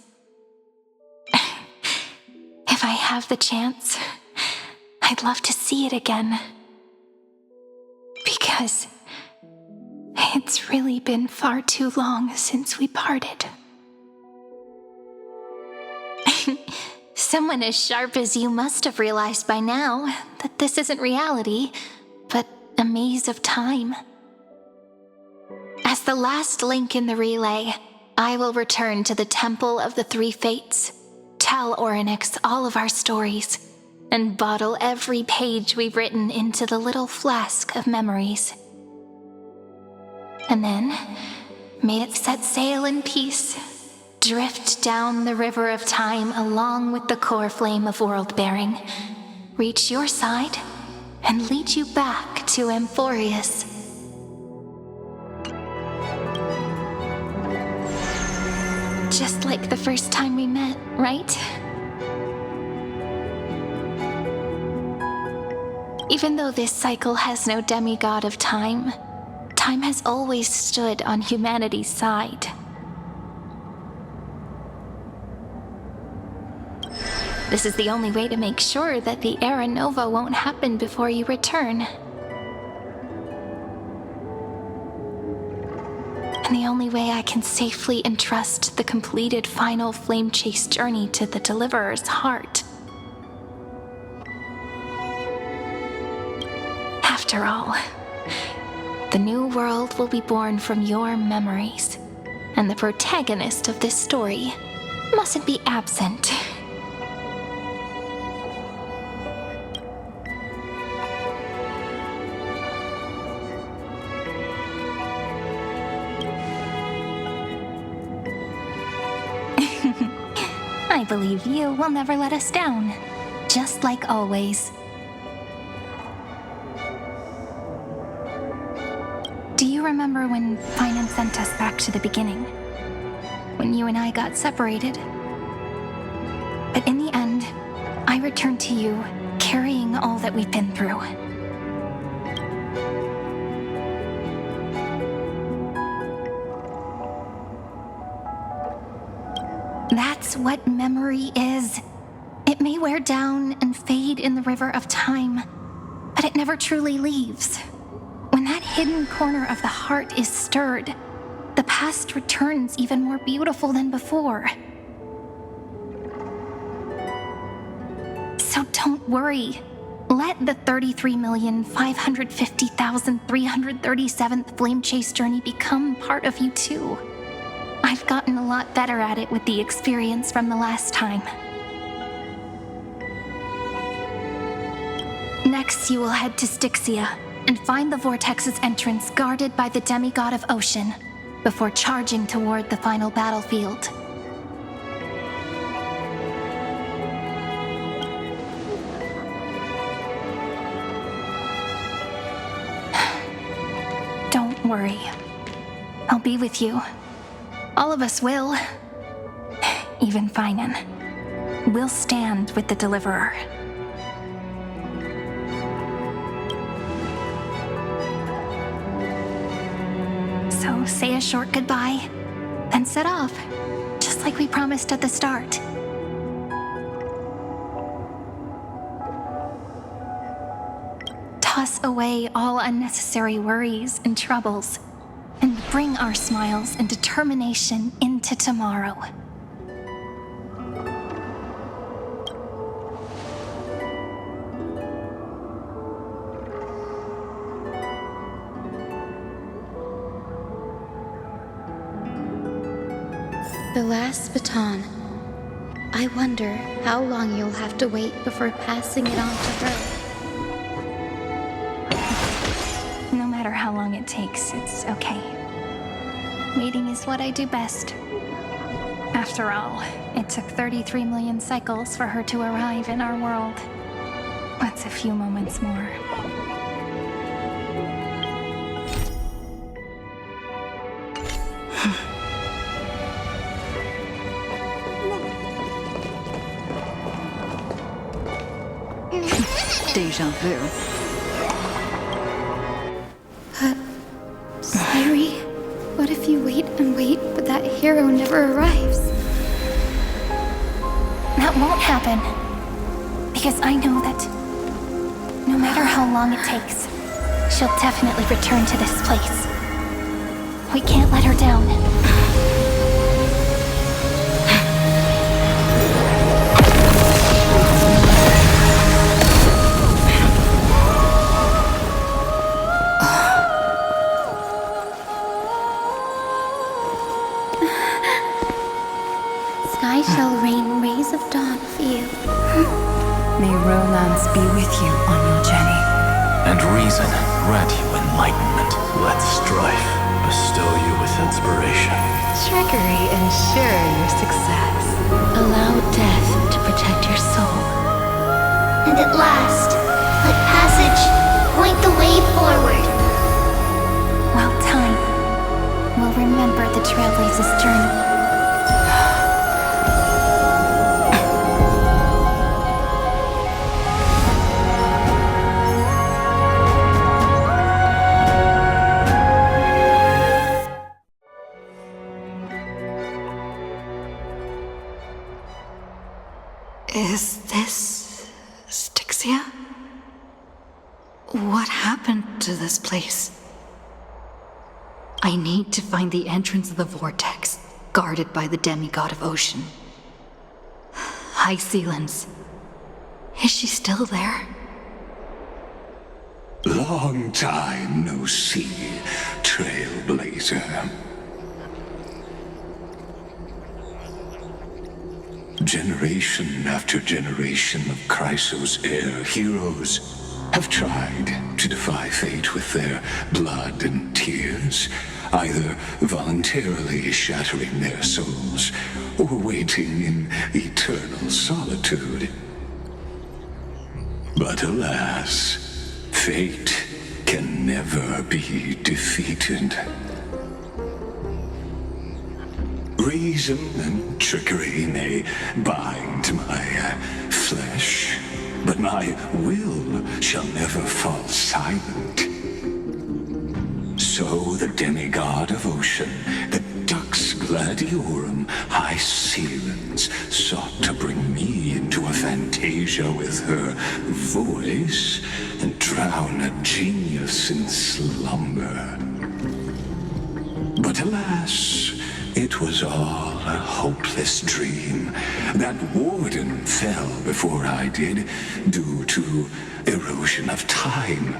If I have the chance, I'd love to see it again. because it's really been far too long since we parted. Someone as sharp as you must have realized by now that this isn't reality, but a maze of time. As the last link in the relay, I will return to the Temple of the Three Fates, tell Orynyx all of our stories, and bottle every page we've written into the little flask of memories. And then, may it set sail in peace, drift down the river of time along with the core flame of world-bearing, reach your side, and lead you back to Amphoreus. Just like the first time we met, right? Even though this cycle has no demigod of time, time has always stood on humanity's side. This is the only way to make sure that the Era Nova won't happen before you return. And the only way I can safely entrust the completed final flame chase journey to the Deliverer's heart. After all, the new world will be born from your memories, and the protagonist of this story mustn't be absent. I believe you will never let us down, just like always. Do you remember when Finance sent us back to the beginning? When you and I got separated? But in the end, I returned to you, carrying all that we've been through. That's what memory is. It may wear down and fade in the river of time, but it never truly leaves. When that hidden corner of the heart is stirred, the past returns even more beautiful than before. So don't worry. Let the 33,550,337th Flame Chase journey become part of you too. I've gotten a lot better at it with the experience from the last time. Next, you will head to Styxia and find the Vortex's entrance guarded by the demigod of ocean before charging toward the final battlefield. Don't worry. I'll be with you. All of us will. Even Finan. We'll stand with the Deliverer. So say a short goodbye, then set off, just like we promised at the start. Toss away all unnecessary worries and troubles, and bring our smiles and determination into tomorrow. The last baton. I wonder how long you'll have to wait before passing it on to her. No matter how long it takes, it's okay. Waiting is what I do best. After all, it took 33 million cycles for her to arrive in our world. That's a few moments more. Deja vu. Sayuri, what if you wait and wait, but that hero never arrives? That won't happen. Because I know that no matter how long it takes, She'll definitely return to this place. We can't let her down. Sky shall rain rays of dawn for you. May romance be with you on your journey. And reason grant you enlightenment. Let strife bestow you with inspiration. Trickery ensure your success. Allow death to protect your soul. And at last, let passage point the way forward. While time will remember the Trailblazer's journey. Is this Styxia? What happened to this place? I need to find the entrance of the vortex, guarded by the demigod of ocean. High Sealens. Is she still there? Long time no see, Trailblazer. Generation after generation of Chrysos heir heroes have tried to defy fate with their blood and tears, either voluntarily shattering their souls or waiting in eternal solitude. But alas, fate can never be defeated. Reason and trickery may bind my flesh, but my will shall never fall silent. So the demigod of ocean, the Dux Gladiorum, High Sealens, sought to bring me into a fantasia with her voice and drown a genius in slumber. But alas, it was all a hopeless dream. That warden fell before I did, due to erosion of time,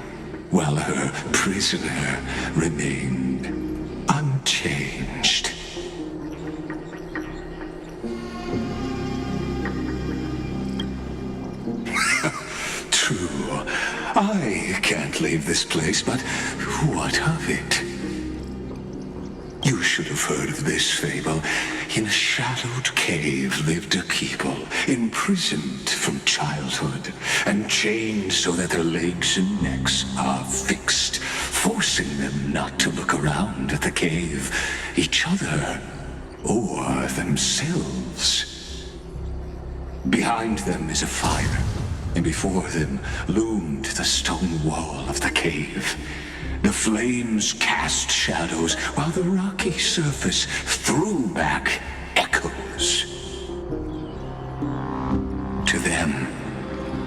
while her prisoner remained unchanged. True, I can't leave this place, but what of it? You should have heard of this fable. In a shadowed cave lived a people, imprisoned from childhood, and chained so that their legs and necks are fixed, forcing them not to look around at the cave, each other, or themselves. Behind them is a fire, and before them loomed the stone wall of the cave. The flames cast shadows, while the rocky surface threw back echoes. To them,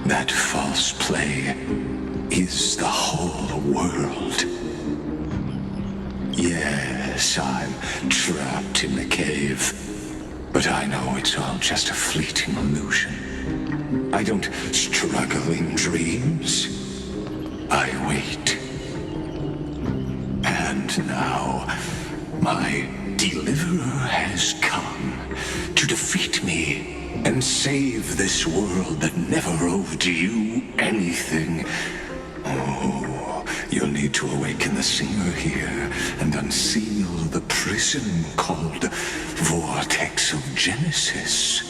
that false play is the whole world. Yes, I'm trapped in the cave, but I know it's all just a fleeting illusion. I don't struggle in dreams. I wait. And now, my deliverer has come to defeat me and save this world that never owed you anything. Oh, you'll need to awaken the singer here and unseal the prison called Vortex of Genesis.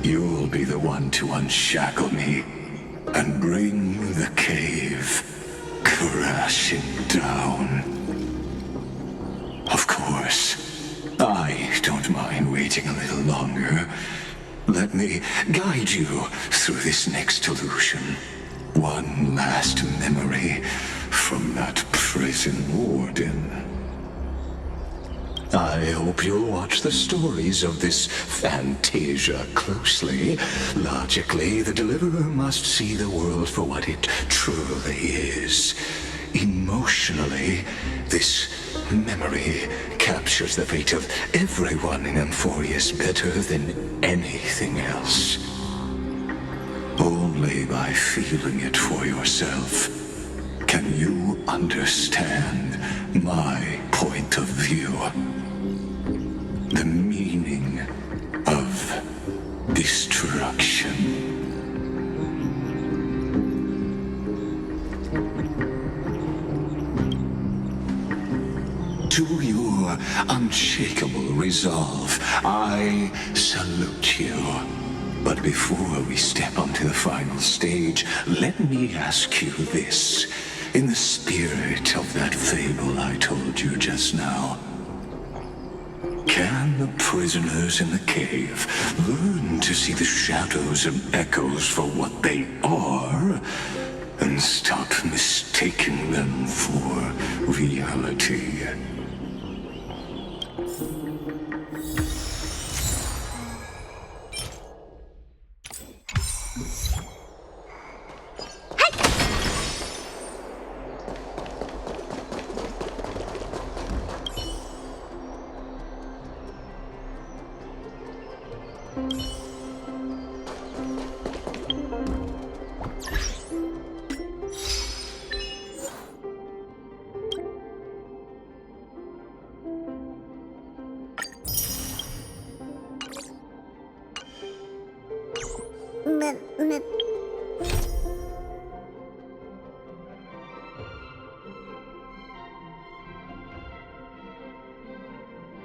You'll be the one to unshackle me and bring the cave crashing down. Of course, I don't mind waiting a little longer. Let me guide you through this next illusion. One last memory from that prison warden. I hope you'll watch the stories of this Fantasia closely. Logically, the Deliverer must see the world for what it truly is. Emotionally, this memory captures the fate of everyone in Amphoreus better than anything else. Only by feeling it for yourself can you understand my point of view. The meaning of destruction. To your unshakable resolve, I salute you. But before we step onto the final stage, let me ask you this. In the spirit of that fable I told you just now, can the prisoners in the cave learn to see the shadows and echoes for what they are, and stop mistaking them for reality?